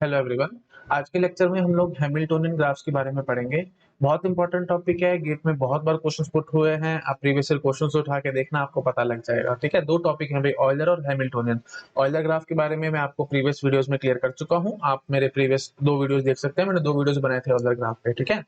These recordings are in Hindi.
Hello everyone. आज के लेक्चर में हम लोग हैमिल्टोनियन ग्राफ्स के बारे में पढ़ेंगे। बहुत इंपॉर्टेंट टॉपिक है, गेट में बहुत बार क्वेश्चंस पुट हुए हैं। आप प्रीवियस ईयर क्वेश्चंस उठा के देखना, आपको पता लग जाएगा। ठीक है, दो टॉपिक हैं भाई, ऑयलर और हैमिल्टोनियन। ऑयलर ग्राफ के बारे में मैं आपको प्रीवियस वीडियोस में क्लियर कर चुका हूँ, आप मेरे प्रीवियस दो वीडियोस देख सकते हैं। मैंने दो वीडियोस बनाए थे ऑयलर ग्राफ पे। ठीक है,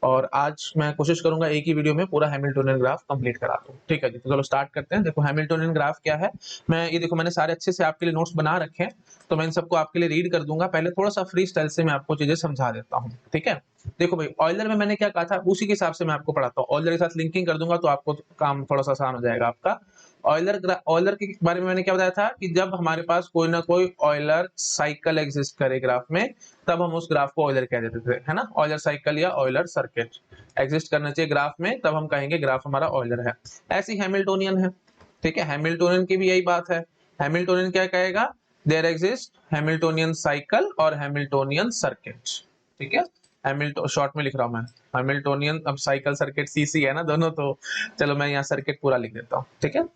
और आज मैं कोशिश करूंगा एक ही वीडियो में पूरा हैमिल्टोनियन ग्राफ कंप्लीट करा दूं। ठीक है जी, तो चलो स्टार्ट करते हैं। देखो हैमिल्टोनियन ग्राफ क्या है, मैं ये देखो मैंने सारे अच्छे से आपके लिए नोट्स बना रखे हैं, तो मैं इन सबको आपके लिए रीड कर दूंगा। पहले थोड़ा सा फ्री स्टाइल से मैं आपको चीजें समझा देता हूँ। ठीक है, देखो भाई ऑयलर में मैंने क्या कहा था उसी के हिसाब से मैं आपको पढ़ाता हूँ। ऑयलर के साथ लिंकिंग कर दूंगा तो आपको काम थोड़ा सा आसान हो जाएगा आपका। ऑयलर के बारे में मैंने क्या बताया था कि जब हमारे पास कोई ना कोई ऑयलर साइकिल एग्जिस्ट करे ग्राफ में, तब हम उस ग्राफ को ऑयलर कह देते थे, है ना। ऑयलर साइकिल या ऑयलर सर्किट एग्जिस्ट करना चाहिए ग्राफ में, तब हम कहेंगे ग्राफ हमारा ऑयलर है। ऐसी हैमिल्टोनियन है। ठीक है, हैमिल्टोनियन की भी यही बात है। हैमिल्टोनियन क्या कहेगा, देयर एग्जिस्ट हैमिल्टोनियन साइकिल और हैमिल्टोनियन सर्किट। ठीक है, हैमिल्टन शॉर्ट में लिख रहा हूं मैं, हैमिल्टोनियन। अब साइकिल सर्किट सीसी है ना दोनों, तो चलो मैं यहाँ सर्किट पूरा लिख देता हूँ। ठीक है,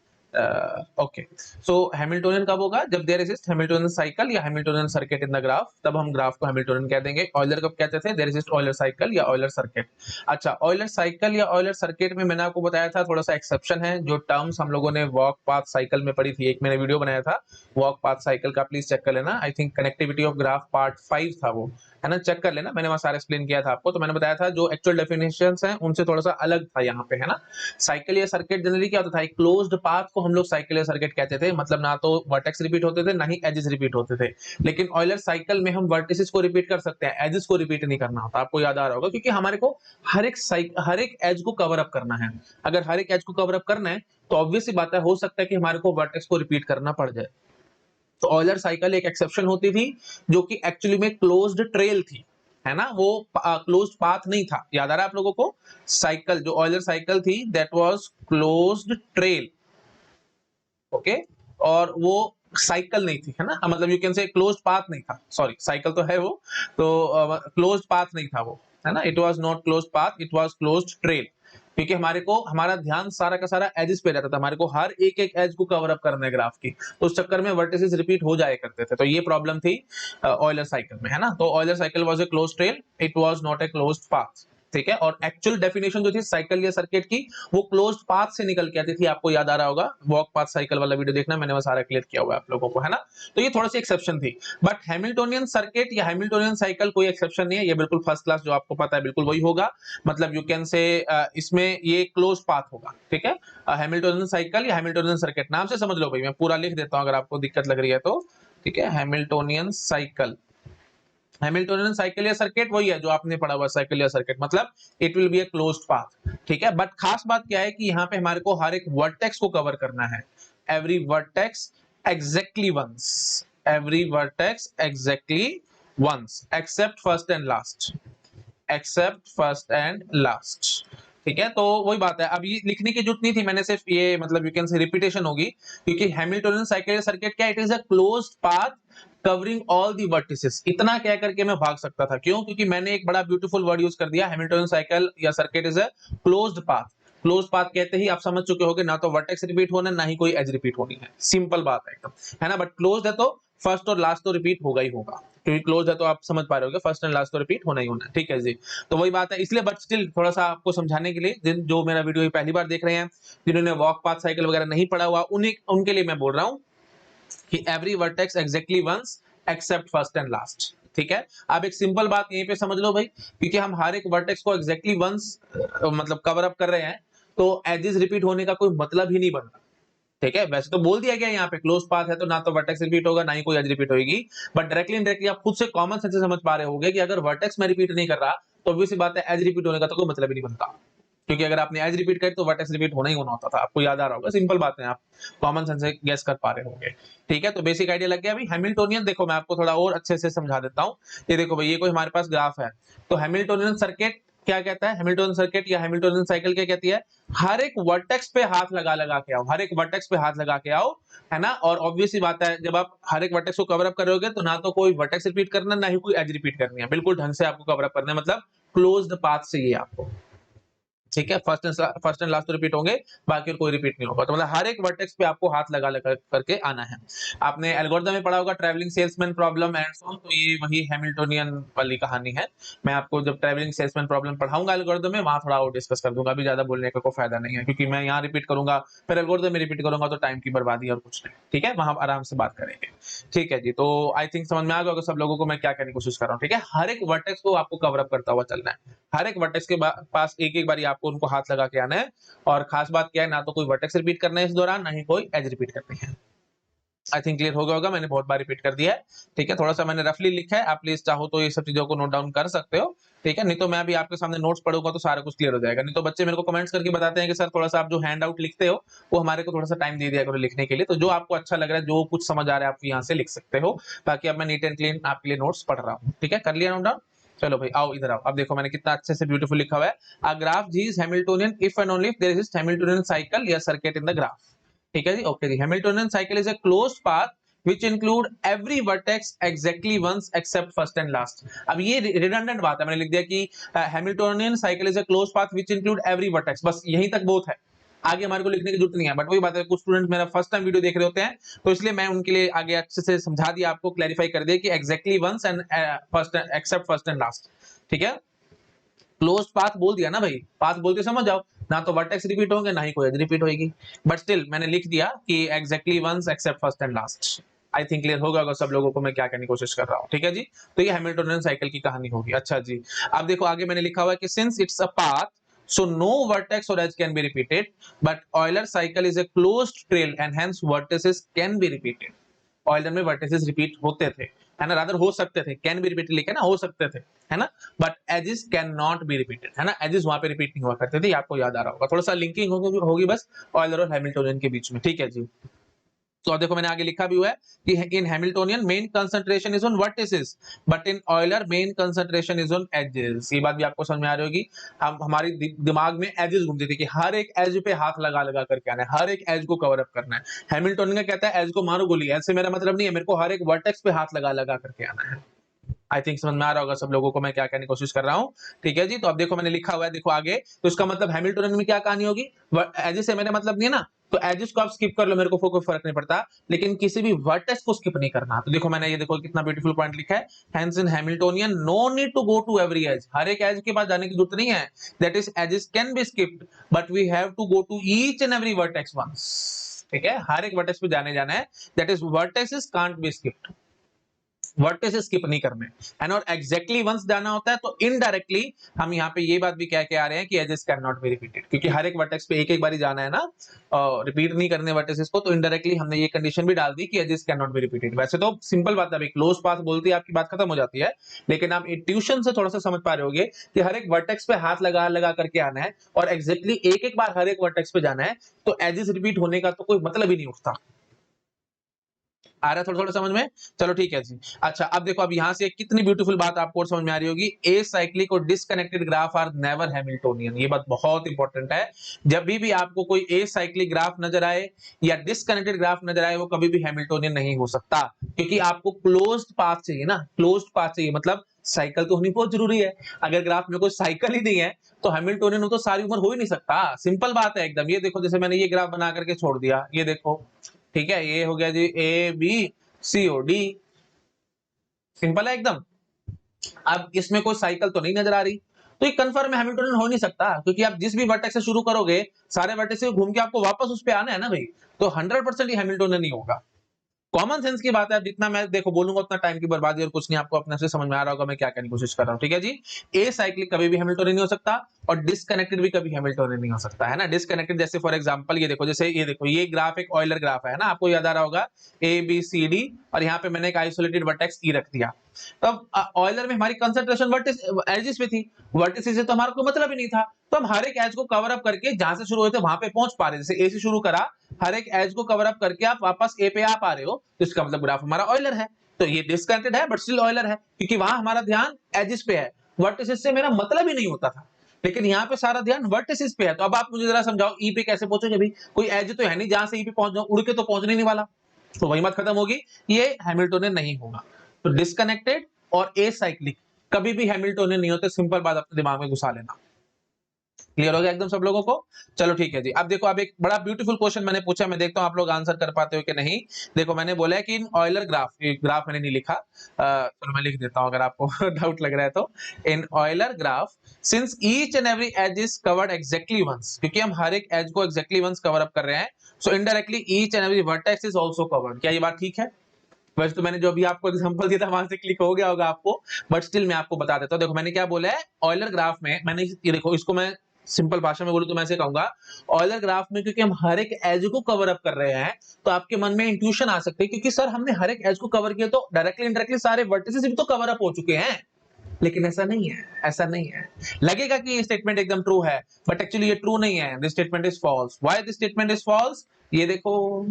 ओके। सो हैमिल्टोनियन कब होगा, जब देयर एग्जिस्ट हैमिल्टोनियन साइकिल या Hamiltonian circuit in the graph, तब हम ग्राफ को हैमिल्टोनियन कह देंगे। ऑयलर कब कहते थे, देयर एग्जिस्ट ऑयलर साइकिल या ऑयलर सर्किट। अच्छा, ऑयलर साइकिल या ऑयलर सर्किट में मैंने आपको बताया था थोड़ा सा एक्सेप्शन है। जो टर्म्स हम लोगों ने वॉक पाथ साइकिल में पढ़ी थी, एक मैंने वीडियो बनाया था वॉक पाथ साइकिल का, प्लीज चेक कर लेना। I think connectivity of graph part 5 था वो, है ना, चेक कर लेना। मैंने वहां सारा एक्सप्लेन किया था आपको। तो मैंने बताया था जो एक्चुअल डेफिनेशंस हैं उनसे थोड़ा सा अलग था यहाँ पे, है ना। साइकिल या सर्किट जनरली क्या होता था, एक क्लोज्ड पाथ को हम लोग साइकिल या सर्किट कहते थे। मतलब ना तो वर्टेक्स रिपीट होते थे, ना ही एजेस रिपीट होते थे। लेकिन ऑयलर साइकिल में हम वर्टिसेस को रिपीट कर सकते हैं, एजेस को रिपीट नहीं करना होता। आपको याद आ रहा होगा, क्योंकि हमारे को हर एक एज को कवर अप करना है। अगर हर एक एज को कवर अप करना है तो ऑब्वियस सी बात है, हो सकता है कि हमारे को वर्टेक्स को रिपीट करना पड़ जाए। तो ऑयलर साइकिल एक एक्सेप्शन होती थी, जो कि एक्चुअली में क्लोज्ड ट्रेल थी, है ना। वो क्लोज्ड पाथ नहीं था। याद आ रहा है आप लोगों को, साइकिल जो ऑयलर साइकिल थी that was closed trail. Okay, और वो साइकिल नहीं थी, है ना। मतलब you can say closed path नहीं था, सॉरी साइकिल तो है वो, तो क्लोज्ड पाथ नहीं था वो, है ना। It was not closed path, it was closed trail. क्योंकि हमारे को हमारा ध्यान सारा का सारा एजेस पे रहता था, हमारे को हर एक एक एज को कवर अप करना है ग्राफ की, तो उस चक्कर में वर्टिसेस रिपीट हो जाया करते थे। तो ये प्रॉब्लम थी ऑयलर साइकिल में, है ना। तो Euler cycle was a closed trail, it was not a closed path. ठीक है, और एक्चुअल डेफिनेशन जो थी साइकिल या सर्किट की, वो क्लोज्ड पाथ से निकल के आती थी। आपको याद आ रहा होगा, वॉक पाथ साइकिल वाला वीडियो देखना, मैंने वो सारा क्लियर किया हुआ है आप लोगों को, है ना। तो ये थोड़ा सी एक्सेप्शन थी। बट हैमिल्टोनियन सर्किट या हैमिल्टोनियन साइकिल कोई एक्सेप्शन नहीं है, ये बिल्कुल फर्स्ट क्लास जो आपको पता है बिल्कुल वही होगा। मतलब यू कैन से इसमें ये क्लोज पाथ होगा। ठीक है, हैमिल्टोनियन साइकिल या हैमिल्टोनियन सर्किट नाम से समझ लो भाई, मैं पूरा लिख देता हूं अगर आपको दिक्कत लग रही है तो। ठीक है, हैमिल्टोनियन साइकिल, हैमिल्टोनियन साइकिल या सर्किट वही है जो आपने पढ़ा हुआ, साइकिल या सर्किट मतलब it will be a closed path. ठीक है, बट खास बात क्या है कि यहाँ पे हमारे को हर एक वर्टेक्स को कवर करना है। Every vertex exactly once, every vertex exactly once except first and last, except first and last. ठीक है, तो वही बात है। अब ये लिखने की जरूरत नहीं थी, मैंने सिर्फ ये मतलब यू कैन से रिपीटेशन होगी, क्योंकि हैमिल्टोनियन साइकिल सर्किट क्या, it is a closed path covering all the vertices. इतना कह करके मैं भाग सकता था, क्यों, क्योंकि मैंने एक बड़ा ब्यूटीफुल वर्ड यूज कर दिया, हैमिल्टोनियन साइकिल या circuit is a closed path. Close path कहते ही आप समझ चुके होगे, ना तो वर्टेक्स रिपीट होना, ना ही कोई एज रिपीट होनी है। सिंपल बात है एकदम, है ना। बट क्लोज्ड है तो फर्स्ट और लास्ट तो रिपीट होगा ही होगा, क्योंकि क्लोज है तो आप समझ पा रहे होगे, फर्स्ट एंड लास्ट तो रिपीट होना ही होना है। ठीक है जी, तो वही बात है। इसलिए बट स्टिल थोड़ा सा आपको समझाने के लिए, जिन जो मेरा वीडियो पहली बार देख रहे हैं, जिन्होंने वॉक पाथ साइकिल वगैरह नहीं पढ़ा हुआ, उन्हें उनके लिए मैं बोल रहा हूँ कि every vertex exactly once except first and last. ठीक है, अब एक सिंपल बात यहीं पे समझ लो भाई, क्योंकि हम हर एक वर्टेक्स को एग्जैक्टली वंस मतलब कवर अप कर रहे हैं, तो एजेस रिपीट होने का कोई मतलब ही नहीं बनता। ठीक है, वैसे तो बोल दिया गया यहाँ पे क्लोज पाथ है तो ना तो वर्टेक्स रिपीट होगा, ना ही कोई एज रिपीट होगी। बट डायरेक्टली इनडायरेक्टली आप खुद से कॉमन सेंस से समझ पा रहे होंगे कि अगर वर्टेक्स में रिपीट नहीं कर रहा, तो ऑब्वियस सी बात है एज रिपीट होने का तो कोई मतलब ही नहीं बनता। क्योंकि अगर आपने एज रिपीट कर तो वर्टेक्स रिपीट होना ही होना होता था। आपको याद आ रहा होगा, सिंपल बात है, आप कॉमन सेंस से गेस कर पा रहे होंगे। ठीक है, तो बेसिक आइडिया लग गया। अभी हैमिल्टोनियन देखो, मैं आपको थोड़ा और अच्छे से समझा देता हूँ। ये देखो भाई, ये कोई हमारे पास ग्राफ है, तो हैमिल्टोनियन सर्किट क्या कहता है, हैमिल्टोनियन सर्किट या हैमिल्टोनियन साइकिल क्या कहती है, हर एक वर्टेक्स पे हाथ लगा लगा के आओ, हर एक वर्टेक्स पे हाथ लगा के आओ, है ना। और ऑब्वियस ही बात है, जब आप हर एक वर्टेक्स को कवर अप करोगे तो ना तो कोई वर्टेक्स रिपीट करना, ना ही कोई एज रिपीट करनी है, बिल्कुल ढंग से आपको कवर अप करना है, मतलब क्लोज्ड पाथ से ये आपको। ठीक है, फर्स्ट एंड लास्ट तो रिपीट होंगे, बाकी और कोई रिपीट नहीं होगा। तो मतलब हर एक वर्टेक्स पे आपको हाथ लगा लगा करके आना है। आपने एल्गोरिथम में पढ़ा होगा travelling salesman problem and so on, तो ये वही हैमिल्टोनियन वाली कहानी है। मैं आपको जब ट्रैवलिंग सेल्समैन प्रॉब्लम पढ़ाऊंगा एल्गोरिथम में, वहां थोड़ा और डिस्कस कर दूंगा। अभी ज्यादा बोलने का कोई फायदा नहीं है, क्योंकि मैं यहाँ रिपीट करूंगा फिर एल्गोरिथम में रिपीट करूंगा तो टाइम की बर्बादी और कुछ नहीं। ठीक है, वहां आराम से बात करेंगे। ठीक है जी, तो आई थिंक समझ में आ गया होगा सब लोगों को मैं क्या कहने की कोशिश कर रहा हूँ। ठीक है, हर एक वर्टेक्स को आपको कवर अप करता हुआ चलना है। हर एक वर्टेक्स के पास एक एक बारी आपको उनको हाथ लगा के आना है। और खास बात क्या है, ना तो कोई वर्टेक्स रिपीट करना है इस दौरान, ना ही कोई एज रिपीट करनी है। आई थिंक क्लियर हो गया होगा, मैंने बहुत बार रिपीट कर दिया है। ठीक है, थोड़ा सा मैंने रफली लिखा है, आप प्लीज चाहो तो ये सब चीजों को नोट डाउन कर सकते हो। ठीक है, नहीं तो मैं अभी आपके सामने नोट्स पढ़ूंगा तो सारा कुछ क्लियर हो जाएगा। नहीं तो बच्चे मेरे को कमेंट्स करके बताते हैं कि सर थोड़ा सा आप जो हैंड आउट लिखते हो वो हमारे को थोड़ा सा टाइम दे दिया करो लिखने के लिए। तो जो आपको अच्छा लग रहा है, जो कुछ समझ आ रहा है, आप यहाँ से लिख सकते हो। बाकी अब मैं नीट एंड क्लीन आपके लिए नोट्स पढ़ रहा हूँ। ठीक है, कर लिया नोट डाउन। चलो भाई आओ इधर आओ। अब देखो मैंने कितना अच्छे से ब्यूटीफुल लिखा हुआ है। A graph G is Hamiltonian if and only if there is Hamiltonian cycle या सर्किट इन द ग्राफ। ठीक है जी, ओके जी। Hamiltonian cycle is a closed path which include every vertex exactly once except first and last। अब ये redundant बात है, मैंने लिख दिया कि Hamiltonian cycle is a closed path which include every vertex, बस यहीं तक बहुत है, आगे हमारे को लिखने की जरूरत नहीं है। बट वही बात है, कुछ स्टूडेंट मेरा फर्स्ट टाइम वीडियो देख रहे होते हैं, तो इसलिए मैं उनके लिए आगे अच्छे से समझा दिया, आपको क्लैरिफाई कर दिया कि exactly once and first except first and last. ठीक है, क्लोज्ड पाथ बोल दिया ना भाई, पाथ बोलते समझ जाओ, ना तो वर्टेक्स रिपीट होंगे ना ही कोई एज रिपीट होगी। बट स्टिल मैंने लिख दिया कि exactly once except first and last. I think clear होगा अगर सब लोगों को मैं क्या कहने की कोशिश कर रहा हूँ। ठीक है जी, तो ये हैमिल्टोनियन साइकिल की कहानी होगी। अच्छा जी, अब देखो आगे मैंने लिखा हुआ है कि since it's a path so no vertex or edge can be repeated, but Euler cycle is a closed trail and hence vertices can be repeated। Euler में वर्टिसेस रिपीट होते थे, है ना, रादर हो सकते थे, कैन बी रिपीटेड लिखे ना, हो सकते थे, है ना, but edges can not be repeated, है ना, एजेस वहां पे रिपीट नहीं हुआ करते थे, आपको याद आ रहा होगा। थोड़ा सा लिंकिंग होगी बस ऑयलर और हैमिल्टोनियन के बीच में। ठीक है जी, तो देखो मैंने आगे लिखा भी हुआ है कि in Hamiltonian main concentration is on vertices but in Euler main concentration is on edges. ये बात भी आपको समझ में आ रही होगी। हम हमारी दिमाग में एजेस घूमती थी कि हर एक एज पे हाथ लगा लगा करके आना है, हर एक एज को कवर अप करना है। हैमिल्टोनियन का कहता है एज को मारो गोली, एज से मेरा मतलब नहीं है, मेरे को हर एक वर्टेक्स पे हाथ लगा लगा करके आना है। आई थिंक समझ में आ रहा होगा सब लोगों को मैं क्या कहने की कोशिश कर रहा हूँ। ठीक है जी, तो अब देखो मैंने लिखा हुआ है, देखो आगे, तो इसका मतलब हैमिल्टोनियन में क्या कहानी होगी, एजेस से मेरा मतलब नहीं है ना, तो एजेस को आप स्किप कर लो, मेरे को कोई फर्क नहीं पड़ता, लेकिन किसी भी वर्टेक्स को स्किप नहीं करना। तो देखो मैंने ये देखो कितना ब्यूटीफुल पॉइंट लिखा है, hence in Hamiltonian no need to go to every edge, हर एक एज के पास जाने की जरूरत नहीं है। That is edges can be skipped but we have to go to each and every vertex once. ठीक है, हर एक वर्टेक्स पे जाने जाना है, that is vertexes can't be skipped, vertices skip नहीं करने, एंड और एग्जैक्टली वंस जाना होता है, तो इनडायरेक्टली हम यहाँ पे ये बात भी कह के आ रहे हैं कि edges can not be repeated, क्योंकि हर एक वर्टेक्स पे एक एक बारी जाना है ना, रिपीट नहीं करने वर्टिसेस को, तो इनडायरेक्टली हमने ये कंडीशन भी डाल दी कि edges can not be repeated. वैसे तो सिंपल बात है, अभी क्लोज पाथ बोलती है आपकी बात खत्म हो जाती है, लेकिन आप ट्यूशन से थोड़ा सा समझ पा रहे होगे कि हर एक वर्टेक्स पे हाथ लगा लगा करके आना है और एग्जैक्टली एक एक बार हर एक वर्टेक्स पे जाना है, तो एजेस रिपीट होने का तो कोई मतलब ही नहीं उठता। आ रहा है थोड़ा थोड़ा समझ में, चलो ठीक है जी। अच्छा अब देखो, अब यहां से कितनी ब्यूटीफुल बात आपको समझ में आ रही होगी, ए साइक्लिक और disconnected graph are never Hamiltonian. ये बात बहुत इंपॉर्टेंट है, जब भी आपको कोई ए साइक्लिक ग्राफ नजर आए या डिसकनेक्टेड ग्राफ नजर आए, वो कभी भी हैमिल्टोनियन नहीं हो सकता, क्योंकि आपको क्लोज्ड पाथ चाहिए ना, क्लोज्ड पाथ चाहिए, मतलब साइकिल तो होनी बहुत जरूरी है। अगर ग्राफ में कोई साइकिल ही नहीं है तो हैमिल्टोनियन हो तो सारी उम्र हो ही नहीं सकता, सिंपल बात है एकदम। ये देखो जैसे मैंने ये ग्राफ बना करके छोड़ दिया, ये देखो, ठीक है, ये हो गया जी A B C O D, simple है एकदम। अब इसमें कोई साइकिल तो नहीं नजर आ रही, तो ये कंफर्म हैमिल्टोनियन हो नहीं सकता, क्योंकि आप जिस भी वर्टेक्स से शुरू करोगे सारे वर्टेक्स से घूम के आपको वापस उस पे आना है ना भाई, तो 100% ये हैमिल्टोनियन नहीं होगा। कॉमन सेंस की बात है, जितना मैं देखो बोलूंगा उतना टाइम की बर्बादी और कुछ नहीं, आपको अपने से समझ में आ रहा होगा मैं क्या कहने की कोशिश कर रहा हूँ। ठीक है जी, ए साइक्लिक कभी भी हैमिल्टोनियन नहीं हो सकता और डिसकनेक्टेड भी कभी हैमिल्टोनियन नहीं हो सकता, है ना। डिसकनेक्टेड जैसे फॉर एग्जांपल ये देखो, जैसे ये देखो, ये ग्राफ एक ऑयलर ग्राफ है ना, आपको याद आ रहा होगा ए बी सी डी, और यहाँ पे मैंने एक आइसोलेटेड वर्टेक्स ई रख दिया। तब ऑयलर में हमारी कंसंट्रेशन वर्टिस एजिस पे थी, वर्टिस से तो हमारा कोई मतलब ही नहीं था, तो हम हर एक एज को कवर अप करके जहां से शुरू हुए थे वहां पे पहुंच पा रहे, जैसे ए से शुरू करा, हर एक एज को कवर अप करके आप वापस ए पे आ पा रहे हो, तो इसका मतलब ग्राफ हमारा ऑयलर है। तो ये डिस्कनेक्टेड है बट स्टिल ऑयलर है, क्योंकि वहां हमारा ध्यान एजिस पे है, वर्टिसेस से मेरा मतलब ही नहीं होता था, लेकिन यहाँ पे सारा ध्यान वर्टिसेस पे है। तो अब आप मुझे जरा समझाओ ई पे कैसे पहुंचोगे, भाई कोई एज तो है नहीं जहां से ई पे पहुंच जाओ, उड़ के तो पहुंचने नहीं वाला, तो वही बात खत्म होगी, ये हैमिल्टोनियन नहीं होगा। तो डिस्कनेक्टेड और ए साइक्लिक कभी भी हैमिल्टोनियन नहीं होते, सिंपल बात अपने दिमाग में घुसा लेना। क्लियर हो गया एकदम सब लोगों को? चलो ठीक है जी। अब देखो, अब एक बड़ा ब्यूटीफुल क्वेश्चन मैंने पूछा, मैं देखता हूं आप लोग आंसर कर पाते हो कि नहीं। देखो मैंने बोला है कि इन ऑयलर ग्राफ, ये ग्राफ मैंने नहीं लिखा, चलो मैं लिख देता हूं अगर आपको डाउट लग रहा है तो। In Euler graph, since each and every edge is covered exactly once, क्योंकि हम हर एक एज को एग्जैक्टली वंस कवर अप कर रहे हैं, so indirectly each and every vertex is also covered. क्या ये बात ठीक है? वैसे तो मैंने जो अभी आपको एग्जांपल दिया था वहां से क्लिक हो गया होगा आपको, बट स्टिल मैं आपको बता देता हूं। देखो मैंने क्या बोला है, ऑयलर ग्राफ में मैंने ये देखो, इसको मैं सिंपल भाषा में बोलूं तो मैं ऐसे कहूंगा, ऑयलर ग्राफ में क्योंकि हम हर एक एज को कवर अप कर रहे हैं, तो आपके मन में इंट्यूशन आ सकती है क्योंकि सर हमने हर एक एज को कवर किया तो डायरेक्टली इनडायरेक्टली सारे वर्टिसेस भी तो कवर अप हो चुके हैं। लेकिन ऐसा नहीं है, ऐसा नहीं है। लगेगा कि ये स्टेटमेंट एकदम ट्रू है, बट एक्चुअली ये ट्रू नहीं है। This statement is false. Why this statement is false? ये देखो,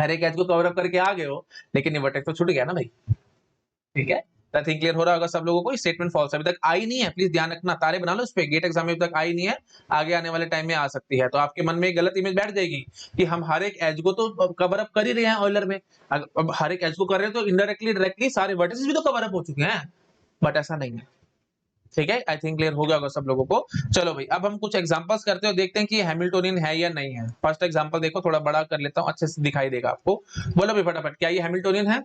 हर एक एज को कवर अप करके आ गए हो, लेकिन ये वर्टेक्स तो छूट गया ना भाई। ठीक है, आई थिंक क्लियर हो रहा होगा सब लोगों को। स्टेटमेंट फॉल्स अभी तक आई नहीं है, प्लीज ध्यान रखना, तारे बना लो इस पे। गेट एग्जाम में अभी तक आई नहीं है, आगे आने वाले टाइम में आ सकती है। तो आपके मन में एक गलत इमेज बैठ जाएगी कि हम हर एक एज को तो कवर अप कर ही रहे हैं ऑयलर में, अब हर एक एज को कर रहे हैं तो इनडायरेक्टली डायरेक्टली सारे वर्टिसेस भी तो कवर अप हो चुके हैं, बट ऐसा नहीं है। ठीक है, आई थिंक क्लियर हो गया होगा सब लोगों को। चलो भाई, अब हम कुछ एग्जांपल्स करते हैं और देखते हैं कि हैमिल्टोनियन है या नहीं है। फर्स्ट एग्जांपल देखो, थोड़ा बड़ा कर लेता हूं, अच्छे से दिखाई देगा आपको। बोलो भाई फटाफट, क्या ये हैमिल्टोनियन है?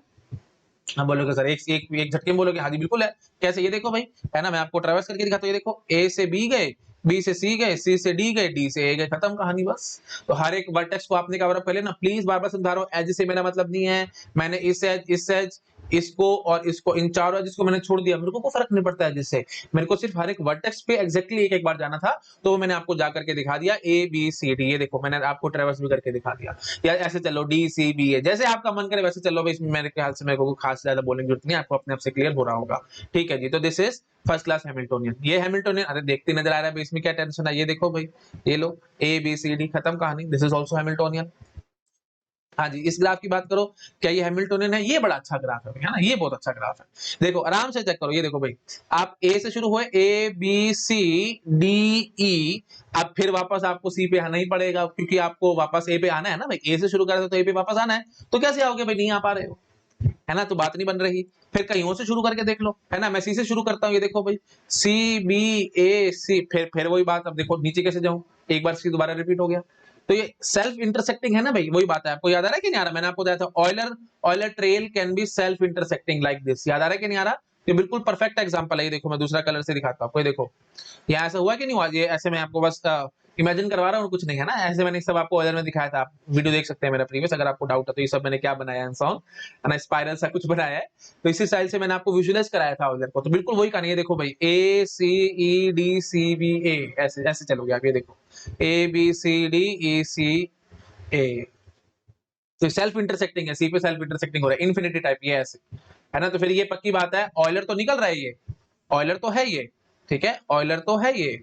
हाँ बोलोगे सर, एक एक एक झटके में बोलोगे हाँ जी बिल्कुल है। कैसे? ये देखो भाई, है ना, मैं आपको ट्रेवर्स करके दिखाता हूँ। ये देखो, ए से बी गए, बी से सी गए, सी से डी गए, डी से ए गए, खत्म कहानी बस। तो हर एक वर्टेक्स को आपने कवर अप कर लेना। प्लीज बार बार समझा रहा हूँ, एज से मेरा मतलब नहीं है मैंने इस एज इसको और इसको, इन चारों एजेस को मैंने छोड़ दिया, मेरे को फर्क नहीं पड़ता है जिससे, मेरे को सिर्फ हर एक वर्टेक्स पे एग्जैक्टली एक एक बार जाना था, तो वो मैंने आपको जा करके दिखा दिया, ए बी सी डी। ये देखो मैंने आपको ट्रेवर्स भी करके दिखा दिया। या ऐसे चलो डी सी बी ए, जैसे आपका मन करे वैसे चलो भाई, इसमें मेरे ख्याल से मेरे को खास ज्यादा बोलने की जरूरत नहीं है, आपको अपने आप से क्लियर हो रहा होगा। ठीक है जी, तो this is first class Hamiltonian. ये हैमिल्टोनियन, अरे देखते नजर आ रहा है भाई, इसमें क्या टेंशन है? ये देखो भाई, ये लो, ए बी सी डी, खत्म कहानी। This is also Hamiltonian. हाँ जी, इस ग्राफ की बात करो, क्या ये हैमिल्टोनियन है? ये बड़ा अच्छा ग्राफ है ना, ये बहुत अच्छा ग्राफ है। देखो आराम से चेक करो, ये देखो भाई, आप ए से शुरू हुए, ए बी सी डी ई, अब फिर वापस आपको सी पे आना ही पड़ेगा, क्योंकि आपको वापस ए पे आना है ना भाई, ए से शुरू कर रहे तो ए पे वापस आना है, तो कैसे आओगे भाई? नहीं आ पा रहे हो, है ना, तो बात नहीं बन रही। फिर कहीं और से शुरू करके देख लो, है ना, मैं सी से शुरू करता हूँ, ये देखो भाई, सी बी ए सी, फिर वही बात, अब देखो नीचे कैसे जाऊं, एक बार सी दोबारा रिपीट हो गया। तो ये सेल्फ इंटरसेक्टिंग है ना भाई, वही बात है। आपको याद आ रहा है कि नहीं आ रहा? मैंने आपको बताया था, Euler Euler trail can be self intersecting like this. याद आ रहा है कि नहीं आ रहा? ये बिल्कुल परफेक्ट एग्जांपल है। ये देखो मैं दूसरा कलर से दिखाता हूँ आपको, ये देखो यहाँ ऐसा हुआ कि नहीं हुआ? ये ऐसे मैं आपको बस इमेजिन करवा रहा हूँ, कुछ नहीं है ना, ऐसे मैंने सब आपको ऑयलर में दिखाया था। आप वीडियो देख सकते हैं मेरा प्रीवियस, अगर आपको डाउट है तो। ये सब मैंने क्या बनाया है, सॉन्ग ना, स्पाइरल सा कुछ बनाया है, तो इसी स्टाइल से मैंने आपको विजुअलाइज कराया था ऑयलर को। तो बिल्कुल वही कहानी है, देखो भाई, ए सी ई डी सी बी ए, ऐसे ऐसे चलोगे आप। ये देखो, ए बी सी डी ई सी ए, तो सेल्फ इंटरसेक्टिंग है, सी पे सेल्फ इंटरसेक्टिंग हो रहा है, इन्फिनिटी टाइप, ये ऐसे, है ना। तो फिर ये पक्की बात है, ऑयलर तो निकल रहा है, ये ऑयलर तो है ये, ठीक है, ऑयलर तो है ये,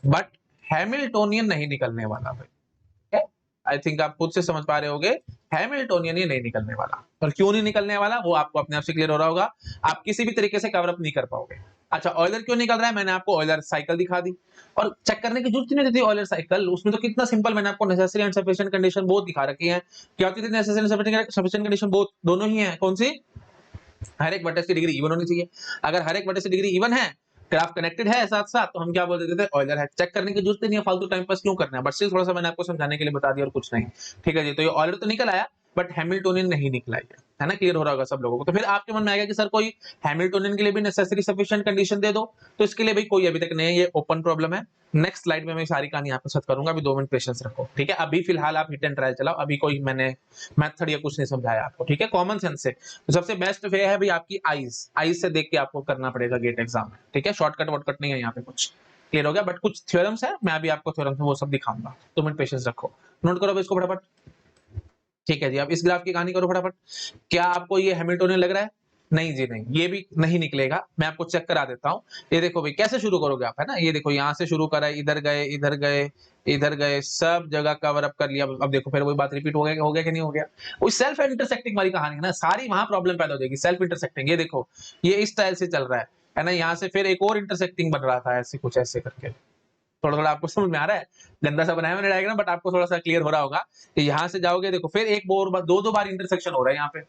बट हैमिल्टोनियन नहीं निकलने वाला भाई। आई थिंक आप खुद से समझ पा रहे होगे, हैमिल्टोनियन ही नहीं निकलने वाला। और क्यों नहीं निकलने वाला वो आपको अपने आप से क्लियर हो रहा होगा, आप किसी भी तरीके से कवर अप नहीं कर पाओगे। अच्छा, ऑयलर क्यों निकल रहा है? मैंने आपको ऑयलर साइकिल दिखा दी, और चेक करने की जरूरत नहीं थी ऑयलर साइकिल, उसमें तो कितना सिंपल, मैंने आपको necessary and sufficient condition both दिखा रखी है। क्या होती थी necessary and sufficient condition? Both, दोनों ही है। कौन सी? हर एक वर्टेक्स की डिग्री इवन होनी चाहिए। अगर हर एक वर्टेक्स की डिग्री इवन है, ग्राफ कनेक्टेड है साथ साथ, तो हम क्या बोल देते थे? ऑयलर है। चेक करने की जरूरत नहीं है, फालतू टाइम पास क्यों करना है, बट सिर्फ थोड़ा सा मैंने आपको समझाने के लिए बता दिया और कुछ नहीं। ठीक है जी, तो ये ऑयलर तो निकल आया, बट हैमिल्टोनियन नहीं निकला है ना। क्लियर हो रहा होगा सब लोगों को? तो फिर आपके मन में आएगा कि सर कोई हैमिल्टोनियन के लिए भी नेसेसरी सफिशिएंट कंडीशन दे दो, तो इसके लिए भी कोई अभी तक नहीं है, ये ओपन प्रॉब्लम है। नेक्स्ट स्लाइड में मैं सारी कहानी आपके साथ करूंगा, अभी 2 मिनट पेशेंस रखो, ठीक है। अभी फिलहाल आप हिट एंड ट्रायल चलाओ, अभी कोई मैंने मेथड या कुछ नहीं समझाया आपको, ठीक है, कॉमन सेंस से। तो सबसे बेस्ट वे है भाई आपकी आईज, आईज से देख के आपको करना पड़ेगा गेट एग्जाम में, ठीक है। शॉर्टकट वॉटकट नहीं है यहाँ पे कुछ। क्लियर हो गया? बट कुछ थ्योरम्स है, मैं अभी आपको थ्योरम्स वो सब दिखाऊंगा। 2 मिनट पेशेंस रखो, नोट करो इसको फटाफट। ठीक है जी, अब इस ग्राफ की कहानी करो फटाफट। क्या आपको ये हैमिल्टोनियन लग रहा है? नहीं जी नहीं, ये भी नहीं निकलेगा। मैं आपको चेक करा देता हूँ। ये देखो भाई, कैसे शुरू करोगे आप, है ना। ये देखो यहाँ से शुरू करा, इधर गए इधर गए इधर गए, सब जगह कवर अप कर लिया। अब देखो फिर वही बात रिपीट हो गया कि नहीं हो गया? वो सेल्फ इंटरसेक्टिंग वाली कहानी है ना, सारी वहां प्रॉब्लम पैदा हो जाएगी। सेल्फ इंटरसेक्टिंग, ये देखो ये इस स्टाइल से चल रहा है ना, यहाँ से फिर एक और इंटरसेक्टिंग बन रहा था, ऐसे कुछ ऐसे करके। थोड़ा थोड़ा आपको समझ में आ रहा है? गंदा सा बनाया मैंने डायग्राम, बट आपको थोड़ा सा क्लियर हो रहा होगा कि यहाँ से जाओगे, देखो फिर एक बार दो बार इंटरसेक्शन हो रहा है यहाँ पे,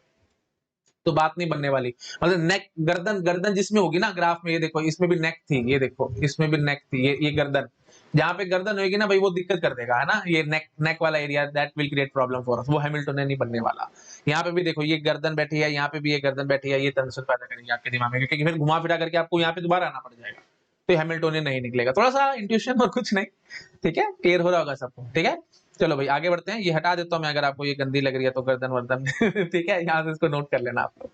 तो बात नहीं बनने वाली। मतलब नेक, गर्दन, गर्दन जिसमें होगी ना ग्राफ में, ये देखो इसमें भी नेक थी, ये देखो इसमें भी नेक थी, ये गर्दन, जहाँ पे गर्दन होगी ना भाई वो दिक्कत कर देगा, है ना, ये नेक नेक वाला area that will create problem for us, वो हैमिल्टोनियन नहीं बनने वाला। यहाँ पे भी देखो ये गर्दन बैठी है, यहाँ पे भी ये गर्दन बैठी है, ये टेंशन पैदा करेंगे आपके दिमाग में, क्योंकि फिर घुमा फिरा करके आपको यहाँ पे दोबारा आना पड़ जाएगा, तो हैमिल्टोनियन नहीं निकलेगा। थोड़ा सा इंट्यूशन और कुछ नहीं, ठीक है, क्लियर हो रहा होगा सबको, ठीक है। चलो भाई आगे बढ़ते हैं, ये हटा देता हूँ मैं अगर आपको ये गंदी लग रही है तो गर्दन वर्दन ठीक है, यहाँ से इसको नोट कर लेना आप लोग।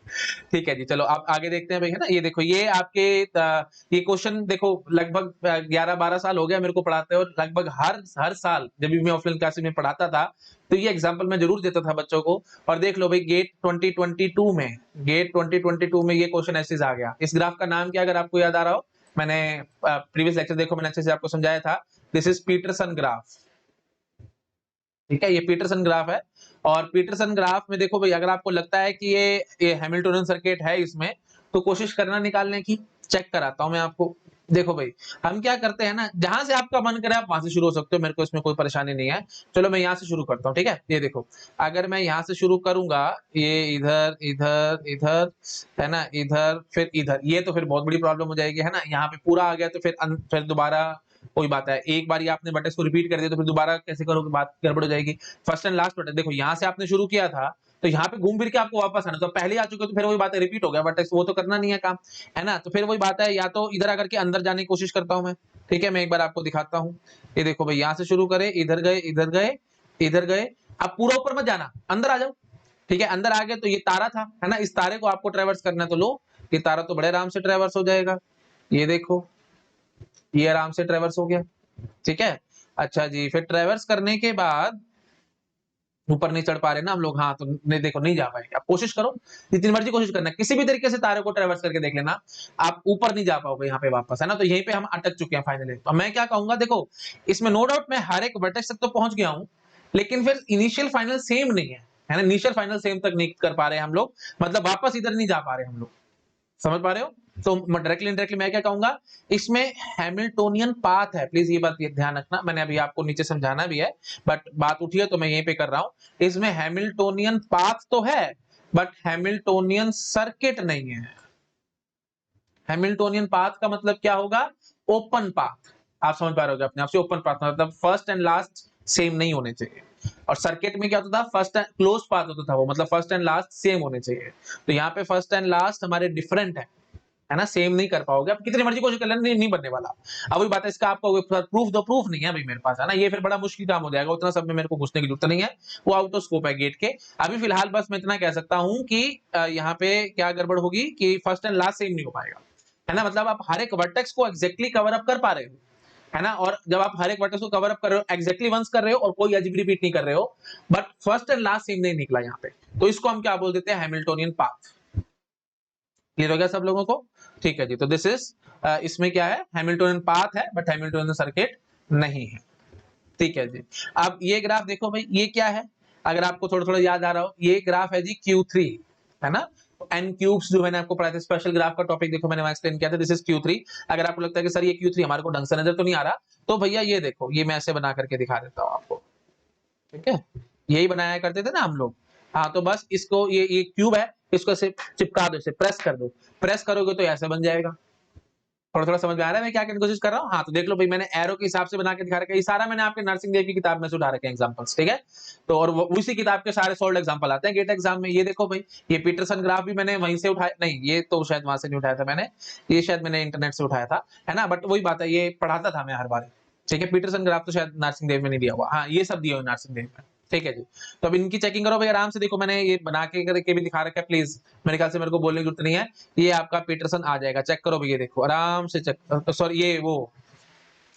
ठीक है जी, चलो आप आगे देखते हैं भाई, है ना। ये देखो ये आपके ये क्वेश्चन देखो लगभग 11-12 साल हो गया मेरे को पढ़ाते हैं, और लगभग हर साल जब भी मैं ऑफलाइन क्लासेस में पढ़ाता था तो ये एग्जाम्पल मैं जरूर देता था बच्चों को। और देख लो भाई गेट 2022 में ये क्वेश्चन ऐसे आ गया। इस ग्राफ का नाम क्या, अगर आपको याद आ रहा हो, मैंने प्रीवियस लेक्चर देखो मैंने अच्छे से आपको समझाया था, दिस इज पीटरसन ग्राफ, ठीक है, ये पीटरसन ग्राफ है। और पीटरसन ग्राफ में देखो भाई अगर आपको लगता है कि ये हैमिल्टोनियन सर्किट है इसमें, तो कोशिश करना निकालने की, चेक कराता हूं मैं आपको। देखो भाई हम क्या करते हैं ना, जहां से आपका मन करे आप वहां से शुरू हो सकते हो, मेरे को इसमें कोई परेशानी नहीं है। चलो मैं यहाँ से शुरू करता हूँ, ठीक है। ये देखो अगर मैं यहाँ से शुरू करूंगा, ये इधर इधर इधर, है ना, इधर फिर इधर, ये तो फिर बहुत बड़ी प्रॉब्लम हो जाएगी, है ना। यहाँ पे पूरा आ गया तो फिर दोबारा कोई बात है, एक बार आपने वर्टेक्स को रिपीट कर दिया तो फिर दोबारा कैसे करोगे, बात गड़बड़ हो जाएगी। फर्स्ट एंड लास्ट वर्टेक्स देखो यहाँ से आपने शुरू किया था तो यहाँ पे घूम फिर के आपको वापस आना, तो पहले आ चुके हो तो फिर वही बात है, रिपीट हो गया वर्टेक्स, वो तो करना नहीं है काम, है ना। तो फिर वही बात है, या तो इधर आकर के अंदर जाने की कोशिश करता हूं मैं, ठीक है, मैं एक बार आपको दिखाता हूँ। ये देखो भाई यहाँ से शुरू करे, इधर गए इधर गए इधर गए, अब पूरा ऊपर मत जाना, अंदर आ जाओ, ठीक है। अंदर आ गए तो ये तारा था, है ना, इस तारे को आपको ट्रेवर्स करना है, तो लो ये तारा तो बड़े आराम से ट्रेवर्स हो जाएगा। ये देखो ये आराम से ट्रेवर्स हो गया, ठीक है। अच्छा जी, फिर ट्रेवर्स करने के बाद ऊपर नहीं चढ़ पा रहे ना हम लोग, हाँ तो नहीं, देखो नहीं जा पाएंगे, आप कोशिश करो जितनी मर्जी कोशिश करना, किसी भी तरीके से तारे को ट्रेवर्स करके देख लेना, आप ऊपर नहीं जा पाओगे यहाँ पे वापस, है ना। तो यहीं पे हम अटक चुके हैं फाइनली। तो मैं क्या कहूंगा, देखो इसमें नो डाउट मैं हर एक वर्टेक्स तक तो पहुंच गया हूं, लेकिन फिर इनिशियल फाइनल सेम नहीं है ना, इनिशियल फाइनल सेम तक नहीं कर पा रहे हम लोग, मतलब वापस इधर नहीं जा पा रहे हम लोग, समझ पा रहे हो। तो डायरेक्टली इनडायरेक्टली मैं क्या कहूंगा, इसमें हैमिल्टोनियन पाथ है, प्लीज ये बात ध्यान रखना, मैंने अभी आपको नीचे समझाना भी है, बट बात उठी है तो मैं यहीं पे कर रहा हूं। इसमें हैमिल्टोनियन पाथ तो है बट हैमिल्टोनियन सर्किट नहीं है। हैमिल्टोनियन पाथ का मतलब क्या होगा, ओपन पाथ, आप समझ पा रहे हो अपने आप से, ओपन पाथ मतलब फर्स्ट एंड लास्ट सेम नहीं होने चाहिए। और सर्किट में क्या होता था, फर्स्ट एंड क्लोज पाथ होता था वो, मतलब फर्स्ट एंड लास्ट सेम होने चाहिए। तो यहाँ पे फर्स्ट एंड लास्ट हमारे डिफरेंट है ना, सेम नहीं कर पाओगे, आप कितनी मर्जी कोशिश कर लेना, नहीं बनने वाला। अब वही बात है, इसका आपको प्रूफ दो, प्रूफ नहीं है भाई मेरे पास, है ना, ये फिर बड़ा मुश्किल काम हो जाएगा, उतना सब में मेरे को घुसने की जरूरत नहीं है, वो आउट ऑफ स्कोप है गेट के। अभी फिलहाल बस मैं इतना कह सकता हूं कि यहाँ पे क्या गड़बड़ होगी कि फर्स्ट एंड लास्ट सेम नहीं हो पाएगा, है ना, मतलब आप हर एक वर्टेक्स को एग्जैक्टली कवर अप कर पा रहे हो, है ना। और जब आप हर एक वर्टेक्स को कवर अप कर रहे हो, एग्जैक्टली वंस कर रहे हो और कोई अजीब रिपीट नहीं कर रहे हो, but first and last sem नहीं निकला यहाँ पे, तो इसको हम क्या बोल देते हैं, हैमिल्टोनियन पाथ। क्लियर हो गया सब लोगों को, ठीक है जी। तो दिस इज इसमें क्या है, हैमिल्टोनियन पाथ है बट हैमिल्टोनियन सर्किट नहीं है, ठीक है जी। अब ये ग्राफ देखो भाई, ये क्या है, अगर आपको थोड़ा थोड़ा याद आ रहा हो, ये ग्राफ है जी Q3, है ना, एन क्यूब्स जो मैंने आपको पढ़ाया था, स्पेशल ग्राफ का टॉपिक देखो मैंने वहां एक्सप्लेन किया था, दिस इज Q3। अगर आपको लगता है कि सर ये Q3 हमारे को ढंग से नजर तो नहीं आ रहा, तो भैया ये देखो, ये मैं ऐसे बना करके दिखा देता हूँ आपको, ठीक है, यही बनाया करते थे ना हम लोग। हाँ तो बस इसको, ये क्यूब है, इसको ऐसे चिपका दो, इसे प्रेस कर दो, प्रेस करोगे तो ऐसे बन जाएगा। थोड़ा थोड़ा समझ में आ रहा है मैं क्या कहने की कोशिश कर रहा हूँ। हाँ तो देख लो भाई, मैंने एरो के हिसाब से बना के दिखा रखा है, ये सारा मैंने आपके नर्सिंग देव की किताब में से उठा रखे हैं एग्जांपल्स, ठीक है। तो और उसी किताब के सारे सोल्ड एग्जांपल आते हैं गेट एग्जाम में। ये देखो भाई, ये पीटरसन ग्राफ भी मैंने वहीं से उठाया, नहीं ये तो शायद वहां से नहीं उठाया था मैंने, ये शायद मैंने इंटरनेट से उठाया था, है ना, बट वही बात है, ये पढ़ाता था मैं हर बार, ठीक है। पीटरसन ग्राफ तो शायद नर्सिंग देव में नहीं दिया हुआ, हाँ ये सब दिया हुआ नर्सिंग देव में, ठीक है जी। तो अब इनकी चेकिंग करो भाई आराम से, देखो मैंने ये बना के करके भी दिखा रखा है, प्लीज मेरे ख्याल से मेरे को बोलने की जरूरत नहीं है, ये आपका पीटरसन आ जाएगा, चेक करो भाई, ये देखो आराम से चेक, सॉरी ये वो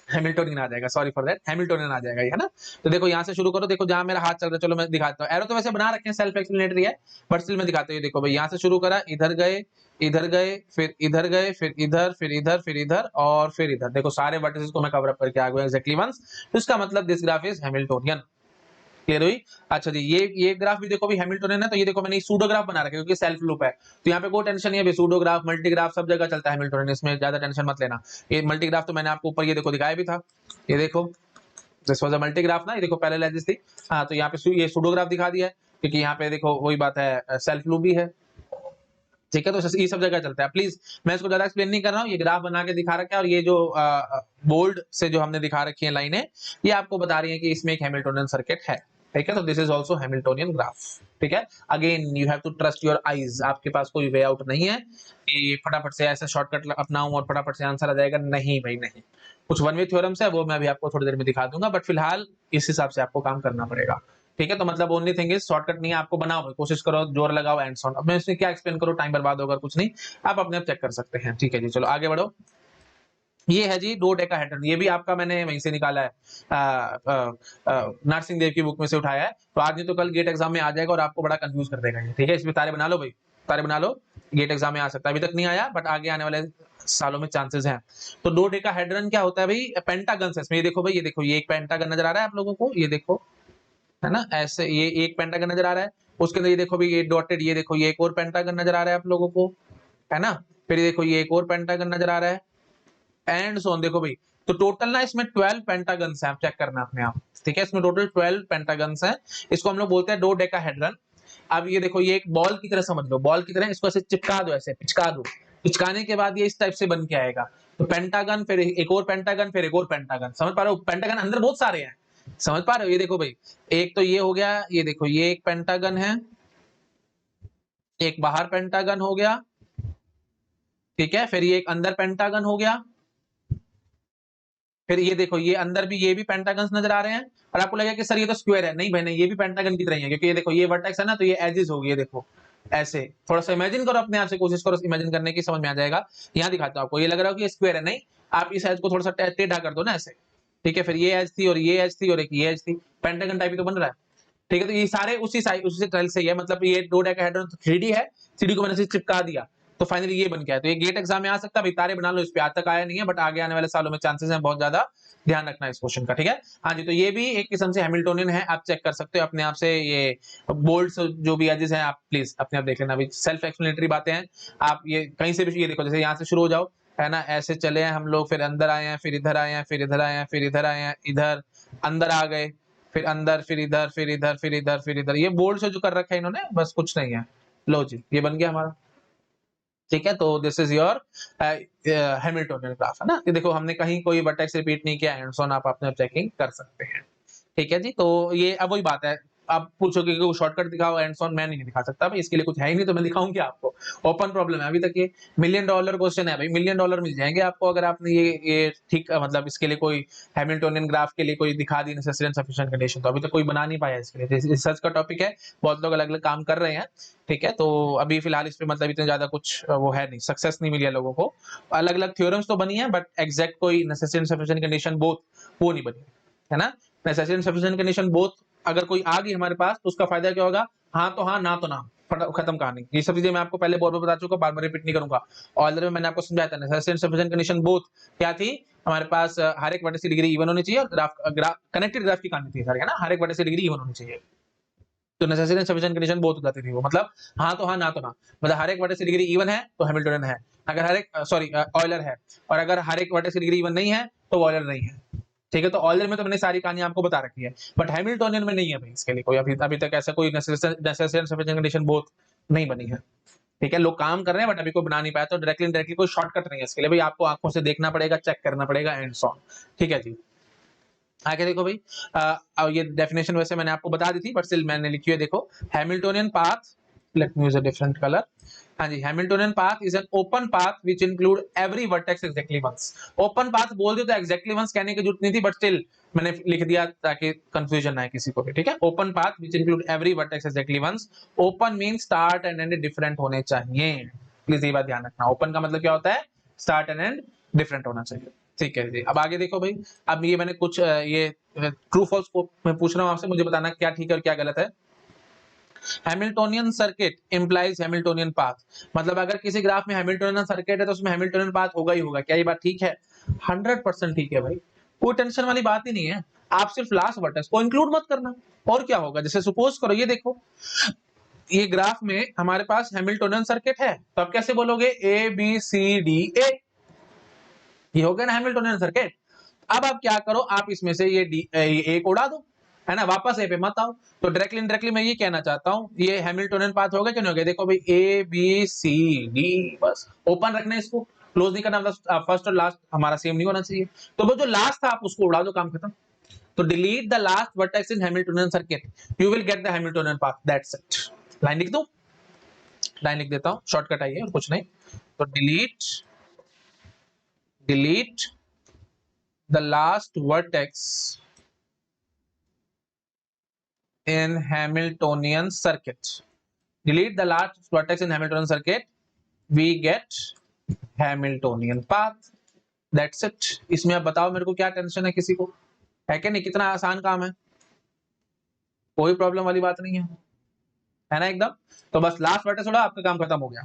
हैमिल्टोनियन आ जाएगा, सॉरी फॉर दैट, हैमिल्टोनियन आ जाएगा ये, है ना। तो देखो यहाँ से शुरू करो, देखो जहां मेरा हाथ चल रहा है, चलो मैं दिखाता हूँ, एरो तो वैसे बना रखे हैं, सेल्फ एक्सप्लेनेटरी है, बट स्टिल मैं दिखाता हूँ। देखो भाई यहाँ से शुरू करा, इधर गए इधर गए फिर इधर गए फिर इधर फिर इधर फिर इधर और फिर इधर, देखो सारे वर्टिसेस को मैं कवर अप करके आ गया एग्जैक्टली वंस, तो इसका मतलब this graph is Hamiltonian. Clear हुई। अच्छा जी, ये ग्राफ भी देखो भी हैमिल्टोनियन है, तो ये देखो मैंने सूडो ग्राफ बना रखा है क्योंकि सेल्फ लूप है, तो यहाँ पे कोई टेंशन नहीं है, सूडो ग्राफ मल्टी ग्राफ सब जगह चलता है हैमिल्टोनियन, इसमें ज्यादा टेंशन मत लेना। ये मल्टी ग्राफ तो मैंने आपको ऊपर ये देखो दिखाया भी था, ये देखो this was a multi graph ना, ये देखो पैरेलल एजेस थी, हाँ तो यहाँ पे ये सूडो ग्राफ दिखा दिया है, क्योंकि यहाँ पे देखो वही बात है, सेल्फ लूप भी है, ठीक है, तो ये सब जगह चलता है। प्लीज मैं इसको ज्यादा एक्सप्लेन नहीं कर रहा हूँ, ये ग्राफ बना के दिखा रखा है और ये जो बोल्ड से जो हमने दिखा रखी है लाइनें, ये आपको बता रही है कि इसमें एक हैमिल्टोनियन सर्किट है। ठीक है, तो this is also Hamiltonian graph. ठीक है, again you have to trust your eyes, आपके पास कोई वे आउट नहीं है कि फटाफट से ऐसा शॉर्टकट अपनाऊं और फटाफट से आंसर आ जाएगा। नहीं भाई नहीं, कुछ वन वे थ्योरम्स है, वो मैं अभी आपको थोड़ी देर में दिखा दूंगा, बट फिलहाल इस हिसाब से आपको काम करना पड़ेगा। ठीक है, तो मतलब ओनली थिंग इज शॉर्टकट नहीं है, आपको बनाओ, कोशिश करो, जोर लगाओ एंड सॉन। अब मैं इसमें क्या एक्सप्लेन करूं, टाइम बर्बाद होगा, कुछ नहीं, आप अपने आप चेक कर सकते हैं। ठीक है जी, चलो आगे बढ़ो। ये है जी दो डेकाहेड्रन, ये भी आपका मैंने वहीं से निकाला है, नरसिंह देव की बुक में से उठाया है, तो आज नहीं तो कल गेट एग्जाम में आ जाएगा और आपको बड़ा कंफ्यूज कर देगा ये। ठीक है, इसमें तारे बना लो भाई, तारे बना लो, गेट एग्जाम में आ सकता है, अभी तक नहीं आया बट आगे आने वाले सालों में चांसेस हैं। तो दो डेकाहेड्रन क्या होता है भाई, पेंटागन इसमें, ये देखो भाई, ये देखो, ये एक पेंटागन नजर आ रहा है आप लोगों को, ये देखो, है ना, ऐसे ये एक पेंटागन नजर आ रहा है, उसके अंदर ये देखो भी ये डॉटेड, ये देखो ये एक और पेंटागन नजर आ रहा है आप लोगों को, है ना, फिर ये देखो ये एक और पेंटागन नजर आ रहा है, एंड सो ऑन। देखो भाई, तो टोटल ना इसमें 12 पेंटागन्स हैं, आप चेक करना अपने आप। ठीक है, इसमें टोटल 12 पेंटागन्स हैं, इसको हम लोग बोलते हैं डोडेकाहेड्रन। अब ये देखो, ये एक बॉल की तरह समझ लो, बॉल की तरह इसको ऐसे चिपका दो, ऐसे पिचका दो, पिचकाने के बाद ये इस टाइप से बन के आएगा। तो पेंटागन, फिर एक और पेंटागन, फिर एक और पेंटागन, समझ पा रहे हो, पेंटागन अंदर बहुत सारे हैं, समझ पा रहे हो। ये देखो भाई, एक तो ये हो गया, ये देखो ये एक पेंटागन है, एक बाहर पेंटागन हो गया, ठीक है, फिर ये एक अंदर पेंटागन हो गया, फिर ये देखो ये अंदर भी, ये भी पेंटागन्स नजर आ रहे हैं। और आपको लगेगा कि सर ये तो स्क्वायर है, नहीं भाई नहीं, ये भी पेंटागन की तरह ही है, क्योंकि ये देखो ये वर्टेक्स है ना, तो ये एजेस होगी, ये देखो ऐसे, थोड़ा सा इमेजिन करो अपने आप से, कोशिश करो इमेजिन करने की, समझ में आ जाएगा। यहाँ दिखाता हूँ आपको, ये लग रहा हो कि ये स्क्वायर है, नहीं, आप इस एज को थोड़ा सा टेढ़ा कर दो ना ऐसे, ठीक है, फिर ये एज थी और ये एज थी और एक ये एज थी, पेंटागन टाइप ही तो बन रहा है। ठीक है, तो ये सारे उसी साइज उसी स्टाइल से ही है, मतलब ये डोडेकाहेड्रन 3D है, 3D को मैंने सिर्फ चिपका दिया, तो फाइनली ये बन गया है। तो ये गेट एग्जाम में आ सकता है भाई, तारे बना लो, इस पे आज तक आया नहीं है बट आगे आने वाले सालों में चांसेस हैं बहुत ज्यादा, ध्यान रखना इस क्वेश्चन का। ठीक है, हाँ जी, तो ये भी एक किस्म से हैमिल्टोनियन है, आप चेक कर सकते हो अपने आप से, ये बोल्ड्स जो भी एजेस हैं आप प्लीज अपने आप देख लेना, अभी सेल्फ एक्सप्लेनेटरी बातें हैं, आप ये कहीं से भी, ये देखो जैसे यहाँ से शुरू हो जाओ, है ना, ऐसे चले हैं हम लोग, फिर अंदर आए हैं, फिर इधर आए हैं, फिर इधर आए हैं, फिर इधर आए हैं, इधर अंदर आ गए, फिर अंदर, फिर इधर, फिर इधर, फिर इधर, फिर इधर, ये बोल्ड से जो कर रखा है इन्होंने, बस कुछ नहीं है। लो जी, ये बन गया हमारा। ठीक है, तो this is your Hamiltonian graph, है ना, ये देखो हमने कहीं कोई वर्टेक्स रिपीट नहीं किया, एंड सो ऑन, आप अपने चेकिंग कर सकते हैं। ठीक है जी, तो ये अब वही बात है, आप पूछोगे कि शॉर्टकट दिखाओ एंड सो ऑन, मैं नहीं दिखा सकता भाई, इसके लिए कुछ है ही नहीं, तो मैं दिखाऊं क्या आपको, ओपन प्रॉब्लम है अभी तक। ये $1,000,000 क्वेश्चन है भाई, $1,000,000 मिल जाएंगे आपको अगर आपने ये ठीक, मतलब इसके लिए कोई हैमिल्टोनियन ग्राफ के लिए कोई दिखा दी नेसेसरी एंड सफिशिएंट कंडीशन, तो अभी तक कोई बना नहीं पाया इसके लिए, रिसर्च का टॉपिक है, बहुत लोग अलग अलग काम कर रहे हैं। ठीक है, तो अभी फिलहाल इस पे मतलब इतने ज्यादा कुछ वो है नहीं, सक्सेस नहीं मिली है लोगों को, अलग अलग थ्योरम्स तो बनी है बट एग्जैक्ट कोई necessary and sufficient condition both वो नहीं बनी है ना। Necessary and sufficient condition both अगर कोई आ गई हमारे पास, तो उसका फायदा क्या होगा, हाँ तो हाँ, ना तो ना, खत्म कहानी। ये सब चीजें मैं आपको पहले बोर्ड में बता चुका, बार बार रिपीट नहीं करूंगा। ऑलरेडी मैंने आपको समझाया था, necessary and sufficient condition both क्या थी हमारे पास, हर एक वर्टेक्स की डिग्री इवन होनी चाहिए, और ग्राफ कनेक्टेड ग्राफ की कहानी थी सारी, है ना, हर एक वर्टेक्स की डिग्री इवन होनी चाहिए, तो necessary and sufficient condition both हो जाती थी वो, मतलब हाँ तो हाँ, ना तो ना, मतलब हर एक वर्टेक्स की डिग्री इवन है तो हैमिल्टोनियन है, अगर हर एक सॉरी ऑयलर है, और अगर हर एक वर्टेक्स की डिग्री इवन नहीं है तो वो ऑयलर नहीं है। ठीक है, तो ऑयलर में तो मैंने सारी कहानी आपको बता रखी है, बट हैमिल्टोनियन में नहीं है भाई, इसके लिए कोई अभी तक ऐसा कोई necessary and sufficient condition both नहीं बनी है। ठीक है, लोग काम कर रहे हैं बट अभी कोई बना नहीं पाया, तो डायरेक्टली डायरेक्टली कोई शॉर्टकट नहीं है इसके लिए भाई, आपको आंखों से देखना पड़ेगा, चेक करना पड़ेगा एंड सो ऑन। ठीक है जी, आगे देखो भाई, ये डेफिनेशन वैसे मैंने आपको बता दी थी बट स्टिल मैंने लिखी है, देखो Hamiltonian path, let me use a different colour. हाँ जी, Hamiltonian path is an open path which include every vertex exactly once. Open path बोल दो तो एग्जैक्टली वंस कहने की जरूरत नहीं थी, बट स्टिल मैंने लिख दिया ताकि कंफ्यूजन ना आए किसी को भी। ठीक है, open path which include every vertex exactly once. Open mean start and end different होने चाहिए, प्लीज ये बात ध्यान रखना, ओपन का मतलब क्या होता है, स्टार्ट एंड एंड डिफरेंट होना चाहिए। ठीक है जी, अब आगे देखो भाई, अब ये मैंने कुछ ये ट्रू फॉल्स को मैं पूछ रहा हूं आपसे, मुझे बताना क्या ठीक है और क्या गलत है। Hamiltonian circuit implies Hamiltonian path, मतलब अगर किसी ग्राफ में हैमिल्टोनियन सर्किट है तो उसमें हैमिल्टोनियन पाथ होगा ही होगा, क्या ये बात ठीक है? 100% ठीक है भाई, कोई टेंशन वाली बात ही नहीं है, आप सिर्फ लास्ट वर्टेक्स को इंक्लूड मत करना, और क्या होगा, जैसे सपोज करो ये देखो, ये ग्राफ में हमारे पास हैमिल्टोनियन सर्किट है, तो आप कैसे बोलोगे ए बी सी डी ए, ये हो गया ना हैमिल्टोनियन सर्किट। अब आप क्या करो, आप इसमें से ये ए को उड़ा दो, है ना, वापस ए पे मत आओ। तो डायरेक्टली मैं ये कहना चाहता हूँ, ये हैमिल्टोनियन पाथ हो गया कि नहीं हो गया? देखो भाई ए बी सी डी, बस ओपन रखना है इसको, क्लोज नहीं करना, मतलब फर्स्ट और लास्ट हमारा सेम नहीं होना चाहिए। तो वो जो लास्ट था आप उसको उड़ा दो, काम खत्म। तो delete the last vertex in Hamiltonian circuit, you will get the Hamiltonian path, that's it. Line लिख दो, लाइन लिख देता हूं, शॉर्टकट आई है और कुछ नहीं। तो delete the last vertex in Hamiltonian circuit. Delete the last vertex in Hamiltonian circuit. We get Hamiltonian path. That's it. इसमें अब बताओ मेरे को क्या टेंशन है किसी को? है क्या नहीं? कितना आसान काम है, कोई प्रॉब्लम वाली बात नहीं है ना एकदम। तो बस लास्ट वर्टेक्स उड़ा, आपका काम खत्म हो गया।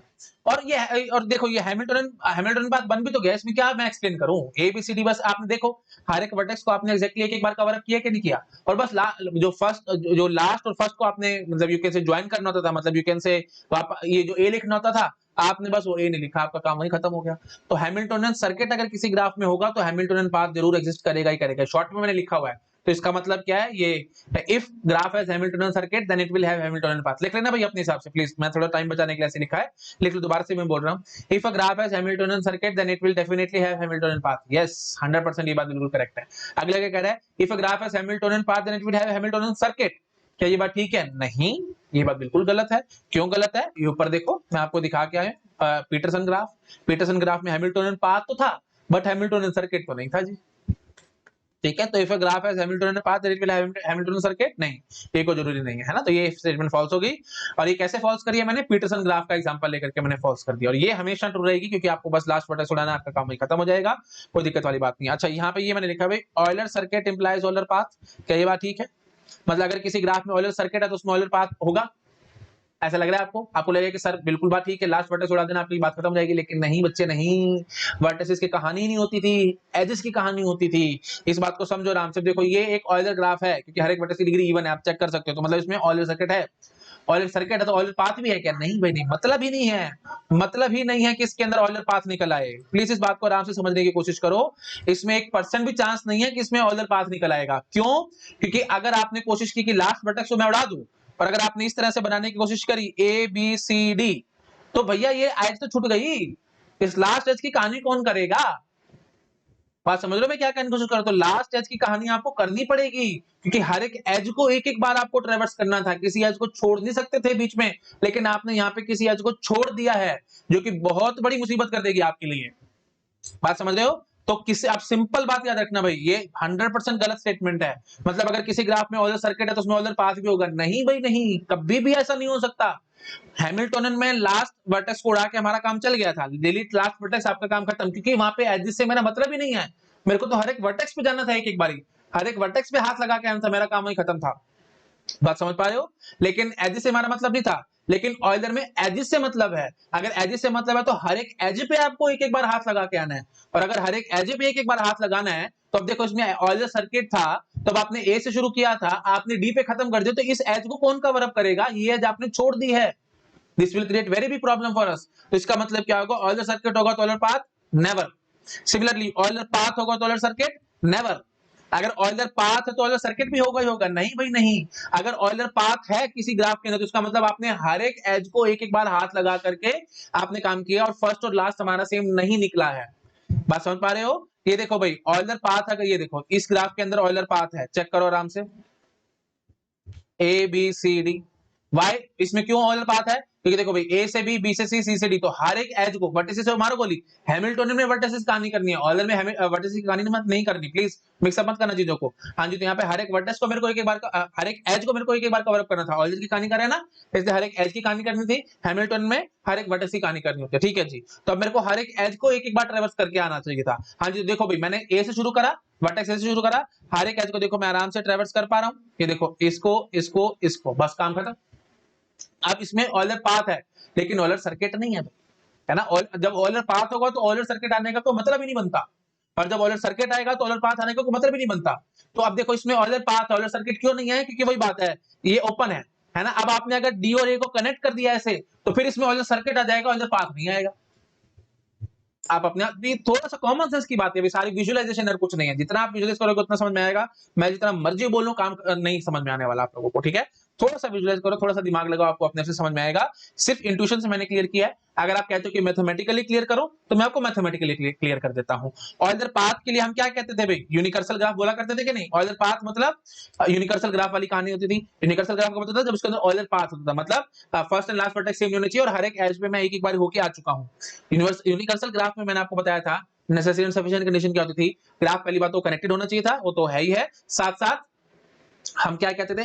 और देखो ये हैमिल्टन पाथ बन भी तो गया, इसमें क्या मैं एक्सप्लेन करूं? ए बी सी डी, बस आपने देखो हर एक वर्टेक्स को आपने एग्जैक्टली एक एक बार कवर अप किया कि नहीं किया, और बस जो लास्ट और फर्स्ट को आपने मतलब यू कैन से ज्वाइन करना होता था, मतलब यू कैन से ये जो ए लिखना होता था, आपने बस वो ए नहीं लिखा, आपका काम वही खत्म हो गया। तो हैमिल्टोनियन सर्किट अगर किसी ग्राफ में होगा तो हैमिल्टोनियन पाथ जरूर एग्जिस्ट करेगा ही करेगा। शॉर्ट में मैंने लिखा हुआ है, तो इसका मतलब क्या है? ये if graph has Hamiltonian circuit then it will have Hamiltonian path. लिख लेना भाई अपने हिसाब से प्लीज, मैं थोड़ा टाइम बचाने के लिए ऐसे लिखा है, लिख लो दोबारा से मैं बोल रहा हूं। If a graph has Hamiltonian circuit then it will definitely have Hamiltonian path. Yes 100% ये बात बिल्कुल करेक्ट है। अगला क्या कह रहा है? If a graph has Hamiltonian path then it will have Hamiltonian circuit. क्या ये बात ठीक है? नहीं, ये बात बिल्कुल गलत है। क्यों गलत है? ये ऊपर देखो, मैं आपको दिखा के आया हूं पीटरसन ग्राफ में हैमिल्टोनियन पाथ तो था बट हैमिल्टोनियन सर्किट तो नहीं था जी। ठीक है, तो if a graph has Hamiltonian path then it will have Hamiltonian circuit, नहीं, ये कोई जरूरी नहीं है ना। तो ये स्टेटमेंट फॉल्स हो गई। और ये कैसे फॉल्स करी है मैंने? पीटरसन ग्राफ का एग्जांपल लेकर के मैंने फॉल्स कर दिया, और ये हमेशा ट्रू रहेगी क्योंकि आपको बस लास्ट वर्टेक्स उड़ाना, आपका काम ही खत्म हो जाएगा, कोई दिक्कत वाली बात नहीं। अच्छा, यहाँ पे ये मैंने लिखा भाई Euler circuit implies Euler path. क्या ये बात ठीक है? मतलब अगर किसी ग्राफ में ऑयलर सर्किट है तो उसमें ऑयलर पाथ होगा, ऐसा लग रहा है आपको? आपको लगेगा कि सर बिल्कुल बात ठीक है, लास्ट वर्टेक्स उड़ा देना आपकी बात खत्म हो जाएगी, लेकिन नहीं बच्चे नहीं, वर्टेक्सेस की कहानी ही नहीं होती थी, एजेस की कहानी होती थी। इस बात को समझो आराम से। देखो ये एक ऑयलर ग्राफ है क्योंकि हर एक वर्टेक्स की डिग्री इवन है, आप चेक कर सकते हो, तो मतलब इसमें ऑयलर सर्किट है। ऑयलर सर्किट है तो ऑयलर पाथ भी है क्या? नहीं भाई नहीं, मतलब ही नहीं है, मतलब ही नहीं है कि इसके अंदर ऑयलर पाथ निकल आए। प्लीज इस बात को आराम से समझने की कोशिश करो, इसमें 1% भी चांस नहीं है कि इसमें ऑयलर पाथ निकल आएगा। क्यों? क्योंकि अगर आपने कोशिश की कि लास्ट वर्टेक्स को मैं उड़ा दूं, और अगर आपने इस तरह से बनाने की कोशिश करी ए बी सी डी, तो भैया ये एज तो छूट गई, इस लास्ट एज की कहानी कौन करेगा? बात समझ लो मैं क्या कहने की कोशिश कर रहा हूं। तो लास्ट एज की कहानी आपको करनी पड़ेगी क्योंकि हर एक एज को एक एक बार आपको ट्रेवर्स करना था, किसी एज को छोड़ नहीं सकते थे बीच में, लेकिन आपने यहाँ पे किसी एज को छोड़ दिया है जो कि बहुत बड़ी मुसीबत कर देगी आपके लिए। बात समझ रहे हो? तो किसी, आप सिंपल बात याद रखना भाई, ये 100% गलत स्टेटमेंट है। मतलब अगर किसी ग्राफ में ऑयलर सर्किट है तो उसमें ऑयलर पाथ भी होगा, नहीं भाई नहीं, कभी भी ऐसा नहीं हो सकता। हैमिल्टोनियन में लास्ट वर्टेक्स को उड़ा के हमारा काम चल गया था, डिलीट लास्ट वर्टेक्स, आपका काम खत्म, क्योंकि वहां पे एजिस से मेरा मतलब ही नहीं है, मेरे को तो हर एक वर्टेक्स पे जाना था, एक एक बारी हर एक वर्टेक्स पे हाथ लगा के आना था, मेरा काम वही खत्म था। बात समझ पा रहे हो? लेकिन एजिस से हमारा मतलब नहीं था, लेकिन ऑयलर में एजिस से मतलब है। अगर एजिस से मतलब है तो हर एक एज पे आपको एक एक बार हाथ लगा के आना है, और अगर हर एक एज पे एक एक बार हाथ लगाना है तो अब देखो इसमें ऑयलर सर्किट था, तब आपने ए से शुरू किया था, आपने डी पे खत्म कर दिया, तो इस एज को कौन कवर अप करेगा? ये एज आपने छोड़ दी है। This will create very big problem for us. तो इसका मतलब क्या होगा? ऑयलर सर्किट होगा तो Euler path never. Similarly Euler path होगा तो ऑयलर सर्किट नेवर। अगर ऑयलर पाथ है तो ऑयलर सर्किट भी होगा ही होगा, नहीं भाई नहीं। अगर ऑयलर पाथ है किसी ग्राफ के अंदर तो इसका मतलब आपने हर एक एज को एक एक बार हाथ लगा करके आपने काम किया, और फर्स्ट और लास्ट हमारा सेम नहीं निकला है। बात समझ पा रहे हो? ये देखो भाई ऑयलर पाथ है, ये देखो इस ग्राफ के अंदर ऑयलर पाथ है, चेक करो आराम से, A B C D. Why इसमें क्यों ऑयलर पाथ है? क्योंकि देखो भाई ए से बी, बी से सी, सी से डी, तो हर एक एज को वर्टिसेस से मारो गोली। हैमिल्टोनियन में वर्टिसेस कहानी करनी है, ऑयलर में वर्टिसेस की कहानी नहीं करनी, प्लीज मिक्सअप मत करना चीजों को। हाँ जी, तो यहाँ पे हर एक वर्टिस को मेरे को एक एक बार, हर एक एज को मेरे को एक एक बार कवर अप करना था। ऑयलर की कहानी कर रहे हैं ना, इसलिए हर एक एज की कहानी करनी थी। हैमिल्टन में हर एक वर्टिस की कहानी करनी होती है, ठीक है जी। तो अब मेरे को हर एक एज को एक एक बार ट्रेवर्स करके आना चाहिए था। हाँ जी, देखो भाई मैंने ए से शुरू करा, वर्टेक्स से शुरू करा, हर एक एज को देखो मैं आराम से ट्रेवर्स कर पा रहा हूँ। ये देखो इसको इसको इसको, बस काम खत्म। अब इसमें ऑयलर पाथ है लेकिन ऑयलर सर्किट नहीं है ना। जब ऑयलर पाथ होगा तो ऑयलर सर्किट आने का कोई मतलब ही नहीं बनता, और जब ऑयलर सर्किट आएगा तो ऑयलर पाथ आने का कोई मतलब ही नहीं बनता। तो अब देखो इसमें ऑयलर पाथ ऑयलर सर्किट क्यों नहीं है? क्योंकि वही बात है, ये ओपन है ना। अब आपने अगर डी और ए को कनेक्ट कर दिया ऐसे, तो फिर इसमें ऑयलर सर्किट आ जाएगा, ऑयलर पाथ नहीं आएगा। आप अपने आप भी थोड़ा सा कॉमन सेंस की बात है, सारी विजुअलाइजेशन कुछ नहीं है, जितना आप विजुअलाइज करोगे उतना समझ में आएगा। मैं जितना मर्जी बोलूं काम नहीं समझ में आने वाला आप लोगों को, ठीक है। थोड़ा सा विजुअलाइज करो, थोड़ा सा दिमाग लगाओ, आपको अपने से समझ में आएगा। सिर्फ इंट्यूशन से मैंने क्लियर किया है। अगर आप कहते हो कि मैथमेटिकली क्लियर करो तो मैं आपको मैथमेटिकली क्लियर कर देता हूं। ऑयलर पाथ के लिए हम क्या कहते थे भाई, यूनिवर्सल ग्राफ बोला करते थे कि नहीं। ऑयलर पाथ मतलब यूनिवर्सल ग्राफ वाली कहानी होती थी। यूनिवर्सल ग्राफ का मतलब था जब उसके अंदर ऑयलर पाथ होता था, मतलब first and last vertex same होना चाहिए और हर एक एज पे मैं एक एक बार होके आ चुका हूं। यूनिवर्सल ग्राफ में मैंने आपको बताया था नेसेसरी एंड सफिशिएंट कंडीशन क्या होती थी। ग्राफ पहली बात तो कनेक्टेड होना चाहिए था, वो तो है ही है। साथ साथ हम क्या कहते थे,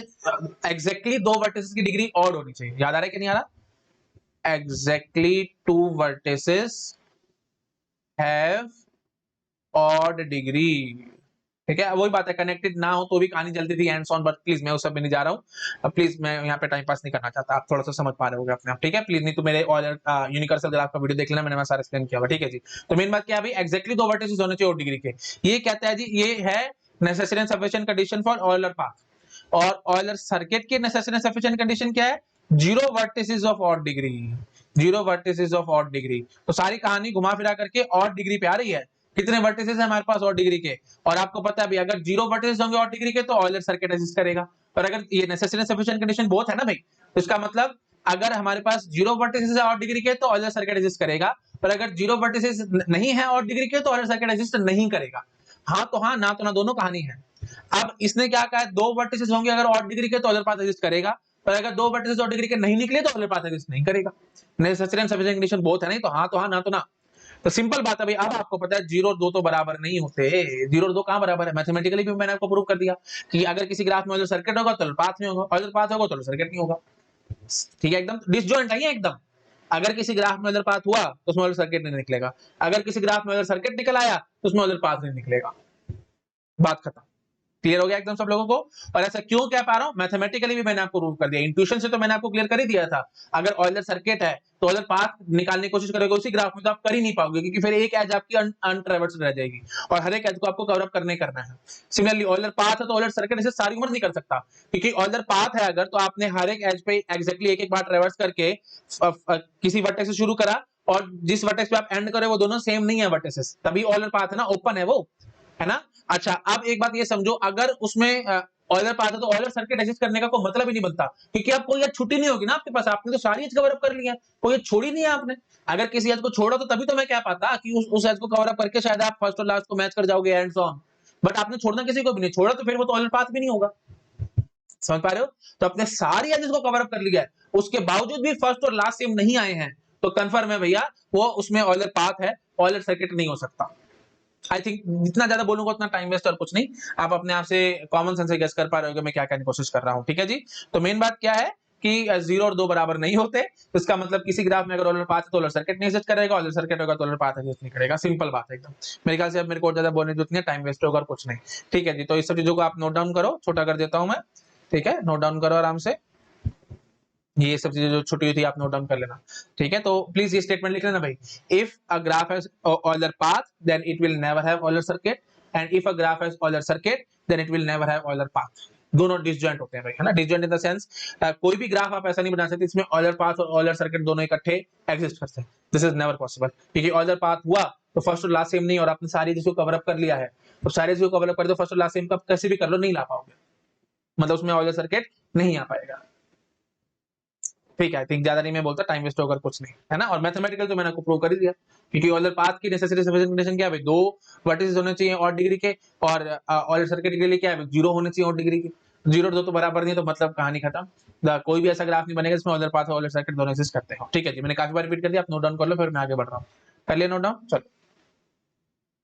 एग्जैक्टली दो वर्टिसेस की डिग्री ऑड होनी चाहिए। याद आ रहा है कि नहीं आ रहा। Exactly two vertices have odd degree, ठीक है। वही बात है, कनेक्टेड ना हो तो भी कहानी चलती थी एंड ऑन, बट प्लीज मैं उस सब में नहीं जा रहा हूँ। प्लीज मैं यहाँ पे टाइम पास नहीं करना चाहता, आप थोड़ा सा समझ पा रहे होगे अपने आप, ठीक है। प्लीज नहीं तो मेरे और यूनिवर्सल ग्राफ का वीडियो देख लेना, मैंने सारा एक्सप्लेन किया होगा, ठीक है जी। तो मेन बात क्या है, एग्जैक्टली दो वर्टिसेस होने चाहिए ऑड डिग्री के। ये कहता है जी, ये है necessary and sufficient condition for Euler path. और ऑयलर सर्किट की नेसेसरी एंड सफिशिएंट कंडीशन क्या है, zero vertices of odd degree. Zero vertices of odd degree. तो सारी कहानी घुमा फिरा करके ऑड डिग्री पे आ रही है। कितने वर्टिसेस है हमारे पास ऑड डिग्री के, और आपको पता है भी अगर जीरो वर्टिसेस होंगे ऑड डिग्री के तो ऑयलर सर्किट एग्जिस्ट करेगा। और अगर ये necessary and sufficient condition both है ना भाई, तो इसका मतलब अगर हमारे पास जीरो वर्टिसेस है ऑड डिग्री के तो ऑयलर सर्किट एग्जिस्ट करेगा, और अगर जीरो वर्टिसेस नहीं है ऑड डिग्री के तो ऑयलर सर्किट एग्जिस्ट नहीं करेगा। हाँ तो हाँ, ना तो ना, दोनों कहानी है। अब इसने क्या कहा है, दो वर्टिसेस होंगे अगर ऑड डिग्री के तो ऑयलर पाथ एग्जिस्ट करेगा, पर अगर दो वर्टिसेस ऑड डिग्री के नहीं निकले तो ऑयलर पाथ एग्जिस्ट नहीं करेगा। Necessary and sufficient condition both है, नहीं तो हाँ, ना तो ना। तो सिंपल बात है भाई, अब आपको पता है जीरो और दो तो बराबर नहीं होते। जीरो और दो कहां बराबर है, मैथमेटिकली भी मैंने आपको प्रूव कर दिया कि अगर किसी ग्राफ में ऑयलर सर्किट होगा तो पाथ नहीं होगा, ऑयलर पाथ होगा तो सर्किट नहीं होगा, ठीक है। एकदम डिसजॉइंट है एकदम। अगर किसी ग्राफ में ऑयलर पाथ हुआ तो उसमें ऑयलर सर्किट नहीं निकलेगा, अगर किसी ग्राफ में ऑयलर सर्किट निकल आया तो उसमें ऑयलर पाथ नहीं निकलेगा। बात खत्म। क्लियर हो गया एकदम सब लोगों को। और ऐसा क्यों कह पा रहा हूं, मैथमेटिकली भी मैंने आपको प्रूव कर दिया, इंट्यूशन से तो मैंने आपको क्लियर कर ही दिया था। अगर ऑयलर सर्किट है तो ऑयलर पाथ निकालने की कोशिश करोगे उसी ग्राफ में तो आप कर ही नहीं पाओगे, क्योंकि फिर एक एज आपकी अनट्रेवर्स रह जाएगी और हर एक एज को आपको कवर अप करना है। सिमिलरली ऑयलर पाथ है तो ऑयलर सर्किट इसे सारी उम्र नहीं कर सकता, क्योंकि ऑयलर पाथ है अगर तो आपने हर एक एज पे एग्जैक्टली एक एक बार ट्रेवर्स करके किसी वर्टेक्स से शुरू करा और जिस वर्टेक्स पे आप एंड करे वो दोनों सेम नहीं है वर्टेक्सेस, तभी ऑयलर पाथ है ना, ओपन है वो, है ना। अच्छा अब एक बात ये समझो, अगर उसमें ऑयलर पाथ है तो ऑयलर सर्किट एग्जिस्ट करने का कोई मतलब ही नहीं बनता, क्योंकि अब कोई एज छुट्टी नहीं होगी ना आपके पास, आपने तो सारी एज कवर अप कर लिया, कोई एज छोड़ी नहीं है आपने। अगर किसी एज को छोड़ा तो तभी तो मैं कह पाता कि उस एज को कवर अप करके शायद आप फर्स्ट और लास्ट को मैच कर जाओगे एंड सो ऑन, बट आपने छोड़ना किसी को भी नहीं छोड़ा, तो फिर वो तो ऑयलर पाथ भी नहीं होगा। समझ पा रहे हो। तो अपने सारी एजेस को कवर अप कर लिया है, उसके बावजूद भी फर्स्ट और लास्ट सेम नहीं आए हैं, तो कंफर्म है भैया वो उसमें ऑयलर पाथ है, ऑयलर सर्किट नहीं हो सकता। आई थिंक जितना ज्यादा बोलूंगा उतना टाइम वेस्ट और कुछ नहीं, आप अपने आप से कॉमन सेंस से गेस कर पा रहे हो मैं क्या कहने की कोशिश कर रहा हूं, ठीक है जी। तो मेन बात क्या है कि जीरो और दो बराबर नहीं होते, तो इसका मतलब किसी ग्राफ में अगर ऑयलर पाथ है तो ऑयलर सर्किट नहीं एग्जिस्ट करेगा, ऑयलर सर्किट होगा तो ऑयलर पाथ एग्जिस्ट नहीं करेगा। सिंपल बात है एकदम। मेरे ख्याल से अब मेरे को ज्यादा बोलने की जरूरत नहीं है, टाइम वेस्ट होगा और कुछ नहीं, ठीक है जी। तो इस सब चीजों को आप नोट डाउन करो, छोटा कर देता हूं मैं, ठीक है। नोट डाउन करो आराम से, ये सब चीजें जो छुट्टी हुई थी आप नोट डाउन कर लेना, ठीक है। तो प्लीज ये स्टेटमेंट लिख लेना भाई, if a graph has Euler path then it will never have Euler circuit, and if a graph has Euler circuit then it will never have Euler path. दोनों डिसजॉइंट होते हैं भाई, है ना। डिसजॉइंट इन द सेंस कोई भी ग्राफ आप ऐसा नहीं बना सकते इसमें ऑयलर पाथ और ऑयलर सर्किट दोनों इकट्ठे एग्जिस्ट करते हैं, दिस इज नेवर पॉसिबल, क्योंकि ऑयलर पाथ हुआ तो फर्स्ट और लास्ट सेम नहीं, और आपने सारी चीजों को कवर अप कर लिया है, तो सारी चीजों को कवर अप कर दो, फर्स्ट और लास्ट सेम का कैसे भी कर लो नहीं ला पाओगे, मतलब उसमें ऑयलर सर्किट नहीं आ पाएगा, ठीक है। आई थिंक ज्यादा नहीं मैं बोलता, टाइम वेस्ट होकर कुछ नहीं, है ना। और मैथमेटिकल तो मैंने आपको प्रूव कर ही दिया, क्योंकि ऑयलर पाथ की नेसेसरी सफिशिएंट कंडीशन क्या है भाई, दो वर्टिसेस होने चाहिए ऑड डिग्री के, और ऑयलर सर्किट के लिए क्या है, जीरो होने चाहिए ऑड डिग्री के। जीरो और दो तो बराबर नहीं है, तो मतलब कहानी खत्म। कोई भी ऐसा ग्राफ नहीं बनेगा जिसमें ऑयलर पाथ और ऑयलर सर्किट दोनों एग्जिस्ट करते हो, ठीक है जी। मैंने काफी बार रिपीट कर दिया, आप नोट डाउन कर लो, फिर मैं आगे बढ़ रहा हूँ। कर लिया नोट डाउन, चलो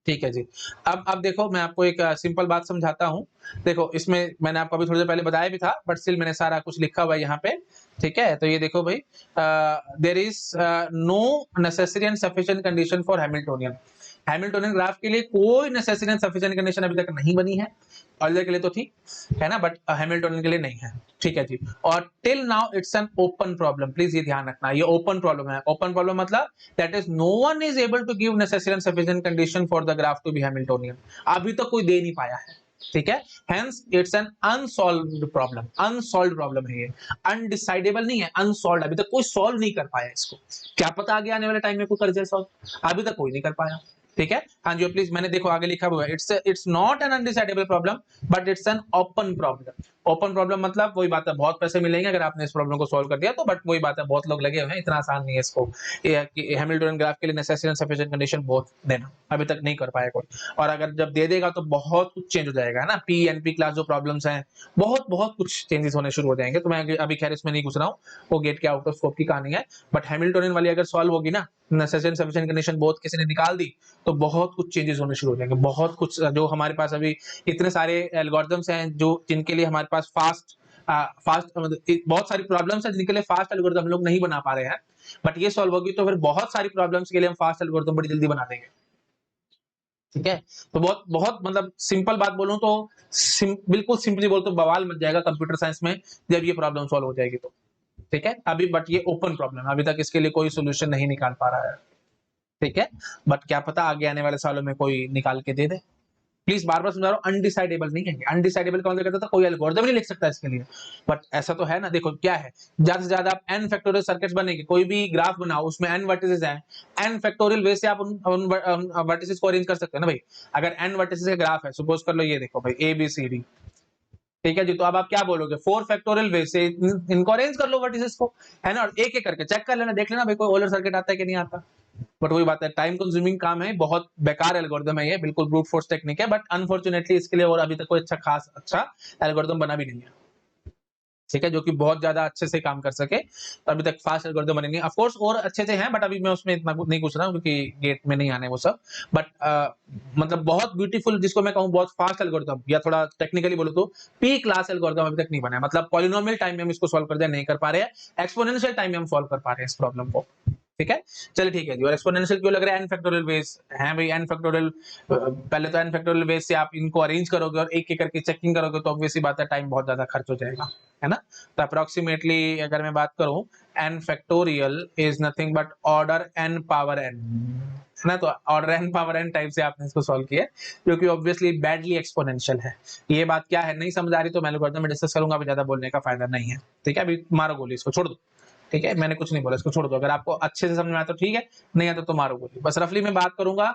ठीक है जी। अब देखो मैं आपको एक सिंपल बात समझाता हूँ। देखो इसमें मैंने आपको अभी थोड़ी देर पहले बताया भी था, बट स्टिल मैंने सारा कुछ लिखा हुआ है यहाँ पे, ठीक है। तो ये देखो भाई, there is no necessary and sufficient condition for Hamiltonian. Hamiltonian graph के लिए कोई नेसेसरी एंड सफिशिएंट कंडीशन अभी तक नहीं बनी है, ऑयलर के लिए तो थी, है ना, बट हैमिल्टोनियन के लिए नहीं है, ठीक है जी। और till now it's an open problem, please ये ध्यान रखना, ये ओपन प्रॉब्लम है। ओपन प्रॉब्लम मतलब that is no one is able to give necessary and sufficient condition for the graph to be Hamiltonian. अभी तक कोई दे नहीं पाया है, ठीक है, hence it's an unsolved problem, unsolved problem है ये, अनडिसाइडेबल नहीं है, अनसॉल्व्ड, अभी तक कोई सॉल्व नहीं कर पाया इसको, क्या पता आगे आने वाले टाइम में कोई कर जाए सॉल्व, अभी तक कोई नहीं कर पाया। ठीक है, हाँ जी प्लीज, मैंने देखो आगे लिखा हुआ है, it's not an undecidable problem but it's an open problem. Open problem मतलब वही बात है, बहुत पैसे मिलेंगे अगर आपने इस प्रॉब्लम को सॉल्व कर दिया तो, बट वही बात है बहुत लोग लगे हुए हैं, इतना आसान नहीं है इसको हैमिल्टोनियन ग्राफ के लिए नेसेसरी एंड सफिशिएंट कंडीशन बहुत देना, अभी तक नहीं कर पाया कोई, और अगर जब दे देगा तो बहुत कुछ चेंज हो जाएगा, है ना, पी एनपी क्लास जो प्रॉब्लम्स हैं बहुत बहुत कुछ चेंजेस होने शुरू हो जाएंगे, तो मैं अभी खैर इसमें नहीं घुस रहा हूँ, वो गेट के आउट ऑफ स्कोप की कहानी है, बट हैमिल्टोनियन वाली अगर सॉल्व होगी ना, नेसेसरी एंड सफिशिएंट कंडीशन बहुत किसी ने निकाल दी तो बहुत कुछ चेंजेस होने शुरू हो जाएंगे, बहुत कुछ जो हमारे पास अभी इतने सारे एल्गोरिथम्स हैं जो जिनके लिए हमारे पास फास्ट बहुत सारी प्रॉब्लम्स हैं जिनके लिए फास्ट एल्गोरिथम हम लोग नहीं बना पा रहे हैं, बट ये सॉल्व होगी तो फिर बहुत सारी प्रॉब्लम्स के लिए हम फास्ट एल्गोरिथम बड़ी जल्दी बना देंगे। ठीक है, तो बहुत बहुत मतलब सिंपल बात बोलूं तो बिल्कुल सिंपली बोल तो बवाल मच जाएगा कंप्यूटर साइंस में जब ये प्रॉब्लम सॉल्व हो जाएगी तो। ठीक है, अभी बट ये ओपन प्रॉब्लम है, अभी तक इसके लिए कोई सोल्यूशन नहीं निकाल पा रहा है। ठीक है, बट क्या पता आगे आने वाले सालों में कोई निकाल के दे दे। प्लीज बार बार समझा रहा हूँ, अनडिसाइडेबल नहीं है, अनडिसाइडेबल का मतलब कहता था कोई एल्गोरिथम नहीं लिख सकता इसके लिए, बट ऐसा तो है ना, देखो क्या है, ज्यादा से ज्यादा आप एन फैक्टोरियल सर्किट्स बनेंगे, कोई भी ग्राफ बनाओ उसमें एन वर्टिसेस हैं, एन फैक्टोरियल वे से आप उन वर्टिसेस को अरेंज कर सकते हैं ना भाई, अगर एन वर्टिसेस का ग्राफ है, सपोज कर लो ये देखो भाई ए बी सी डी, ठीक है जी, तो अब आप क्या बोलोगे, 4 फैक्टोरियल वे से इनको अरेंज कर लो वर्टिसेस को, है ना, और एक एक करके चेक कर लेना, देख लेना भाई कोई ओलर सर्किट आता है कि नहीं आता, बट वही बात है टाइम कंज्यूमिंग काम है, बहुत बेकार एल्गोरिथम है ये, बिल्कुल ब्रूट फोर्स टेक्निक है, बट अनफॉर्चुनेटली इसके लिए और अभी तक कोई अच्छा एल्गोरिथम बना भी नहीं है। ठीक है, जो कि बहुत ज्यादा अच्छे से काम कर सके, तो अभी तक फास्ट एल्गोरिथम बने नहीं, ऑफ कोर्स और अच्छे से हैं, बट अभी मैं उसमें इतना नहीं घुस रहा हूँ क्योंकि गेट में नहीं आने वो सब, बट मतलब बहुत ब्यूटीफुल जिसको मैं कहूँ बहुत फास्ट एल्गोरिथम, या थोड़ा टेक्निकली बोलो तो पी क्लास एल्गोरिथम अभी तक नहीं बना है, मतलब पॉलिनोमियल टाइम में हम इसको सॉल्व कर दिया नहीं कर पा रहे हैं, एक्सपोनेंशियल टाइम में हम सॉल्व कर पा रहे हैं इस प्रॉब्लम को। ठीक है, चलिए ठीक है जी, और एक्सपोनेंशियल क्यों लग रहा है, एन फैक्टोरियल बेस है भाई, एन फैक्टोरियल पहले तो एन फैक्टोरियल बेस से आप इनको अरेंज करोगे और एक एक करके चेकिंग करोगे तो ऑब्वियसली बात है टाइम बहुत ज्यादा खर्च हो जाएगा, है ना, तो अप्रोक्सीमेटली अगर मैं बात करूं, n factorial is nothing but order n power n, है ना, तो order n power n type से आपने इसको सॉल्व किया, जो कि ऑब्वियसली बैडली एक्सपोनेंशियल है। ये बात क्या है नहीं समझ आ रही तो मैं एल्गोरिथम में डिस्कस करूंगा, अभी ज्यादा बोलने का फायदा नहीं है। ठीक है, अभी मारो गोली, इसको छोड़ दो। ठीक है, मैंने कुछ नहीं बोला, इसको छोड़ दो, अगर आपको अच्छे से समझ में आया तो ठीक है, नहीं आता तो मारो गोली, बस रफली मैं बात करूंगा,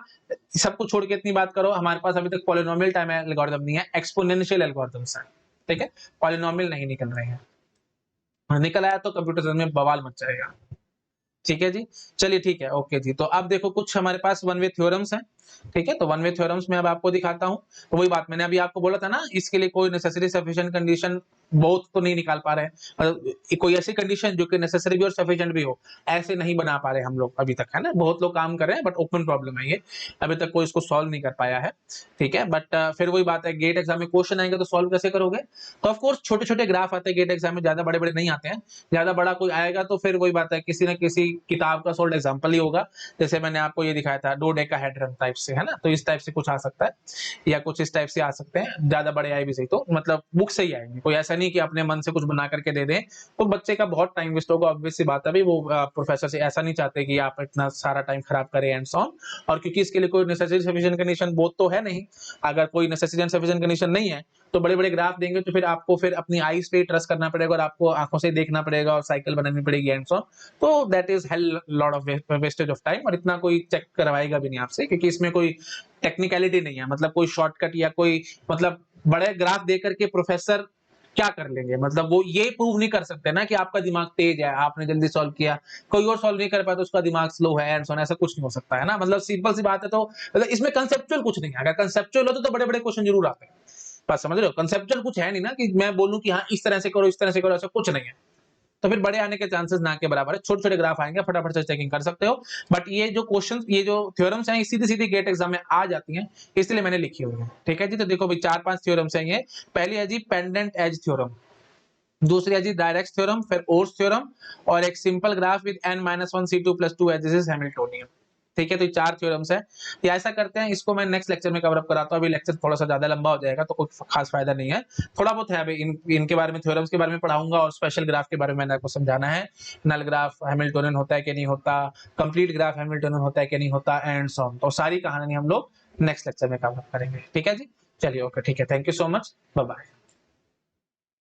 सब कुछ छोड़ के इतनी बात करो, हमारे पास अभी तक पॉलिनोमियल टाइम एल्गोरिथम नहीं है, एक्सपोनेंशियल एल्गोरिथम्स है। ठीक है, पॉलिनोमियल नहीं निकल रहे हैं, निकल आया तो कंप्यूटर में बवाल मच जाएगा। ठीक है जी, चलिए ठीक है, ओके जी, तो अब देखो कुछ हमारे पास वन वे थ्योरम्स हैं। ठीक है, तो वन वे थ्योरम्स में अब आपको दिखाता हूं, तो वही बात मैंने अभी आपको बोला था ना, इसके लिए कोई नेसेसरी सफिशिएंट कंडीशन बहुत तो नहीं निकाल पा रहे हैं, कोई ऐसी कंडीशन जो कि नेसेसरी भी और सफिशिएंट भी हो, ऐसे नहीं बना पा रहे हम लोग अभी तक, है ना, बहुत लोग काम कर रहे हैं बट ओपन प्रॉब्लम है ये, अभी तक कोई इसको सॉल्व नहीं कर पाया है। ठीक है, बट फिर वही बात है, गेट एग्जाम में क्वेश्चन आएंगे तो सॉल्व कैसे करोगे, तो ऑफकोर्स छोटे छोटे ग्राफ आते हैं गेट एग्जाम में, ज्यादा बड़े बड़े नहीं आते हैं, ज्यादा बड़ा कोई आएगा तो फिर वही बात है किसी न किसी किताब का सोल्ड एग्जांपल ही होगा, जैसे मैंने आपको ये दिखाया था डोडेकाहेड्रन टाइप से, है ना, तो इस टाइप से कुछ आ सकता है, या कुछ इस टाइप से आ सकते हैं, ज्यादा बड़े आए भी सही तो मतलब बुक से ही आएंगे, कोई ऐसा नहीं कि अपने मन से कुछ बना करके दे दें, तो बच्चे का बहुत टाइम वेस्ट होगा, ऑब्वियस सी बात है भाई, वो प्रोफेसर से ऐसा नहीं चाहते कि आप इतना सारा टाइम खराब करें एंड सो ऑन, और क्योंकि इसके लिए कोई नेसेसरी सफिशिएंट कंडीशन बहुत तो है नहीं, अगर कोई नेसेसरी सफिशिएंट कंडीशन नहीं है तो बड़े बड़े ग्राफ देंगे तो फिर आपको फिर अपनी आईज पे ट्रस्ट करना पड़ेगा और आपको आंखों से देखना पड़ेगा और साइकिल बनानी पड़ेगी एंड सो ऑन, तो that is hell lot of wastage of time, और इतना कोई चेक करवाएगा भी नहीं आपसे क्योंकि इसमें कोई टेक्निकलिटी नहीं है, मतलब कोई शॉर्टकट या कोई मतलब बड़े ग्राफ दे करके प्रोफेसर क्या कर लेंगे, मतलब वो ये प्रूव नहीं कर सकते ना कि आपका दिमाग तेज है, आपने जल्दी सॉल्व किया, कोई और सॉल्व नहीं कर पाया तो उसका दिमाग स्लो है एंड सो ऑन, ऐसा कुछ नहीं हो सकता है ना, मतलब सिंपल सी बात है, तो मतलब इसमें कंसेप्चुअल कुछ नहीं है, अगर कंसेप्चुअल होता तो बड़े बड़े क्वेश्चन जरूर आते हैं, बात समझ रहे हो, कंसेप्चुअल कुछ है नहीं ना कि मैं बोलूं कि हाँ इस तरह से करो इस तरह से करो, ऐसा कुछ नहीं है, तो फिर बड़े आने के चांसेस ना के बराबर है, छोटे छोटे ग्राफ आएंगे फटाफट से चेकिंग कर सकते हो, बट ये जो क्वेश्चन ये जो थ्योरम्स हैं सीधी सीधी गेट एग्जाम में आ जाती हैं, इसलिए मैंने लिखी हुई है। ठीक है जी, तो देखो भाई 4-5 थ्योरम्स हैं ये, पहली है जी पेंडेंट एज थ्योरम, दूसरी है जी डायरेक्ट थ्योरम, फिर ओर्स थ्योरम, और एक simple graph with n-1 C2 + 2 edges is Hamiltonian. ठीक है, तो ये 4 थ्योरम्स हैं, ये ऐसा करते हैं, इसको मैं नेक्स्ट लेक्चर में कवर अप कराता हूं, अभी लेक्चर थोड़ा सा ज्यादा लंबा हो जाएगा तो कोई खास फायदा नहीं है, थोड़ा बहुत है अभी इनके बारे में, थ्योरम्स के बारे में पढ़ाऊंगा और स्पेशल ग्राफ के बारे में मैंने आपको समझाना है, नल ग्राफ हैमिल्टोनियन होता है कि नहीं होता, कंप्लीट ग्राफ हैमिल्टोनियन होता है कि नहीं होता एंड सो ऑन, तो सारी कहानी हम लोग नेक्स्ट लेक्चर में कवर करेंगे। ठीक है जी, चलिए ओके ठीक है, thank you so much, bye bye.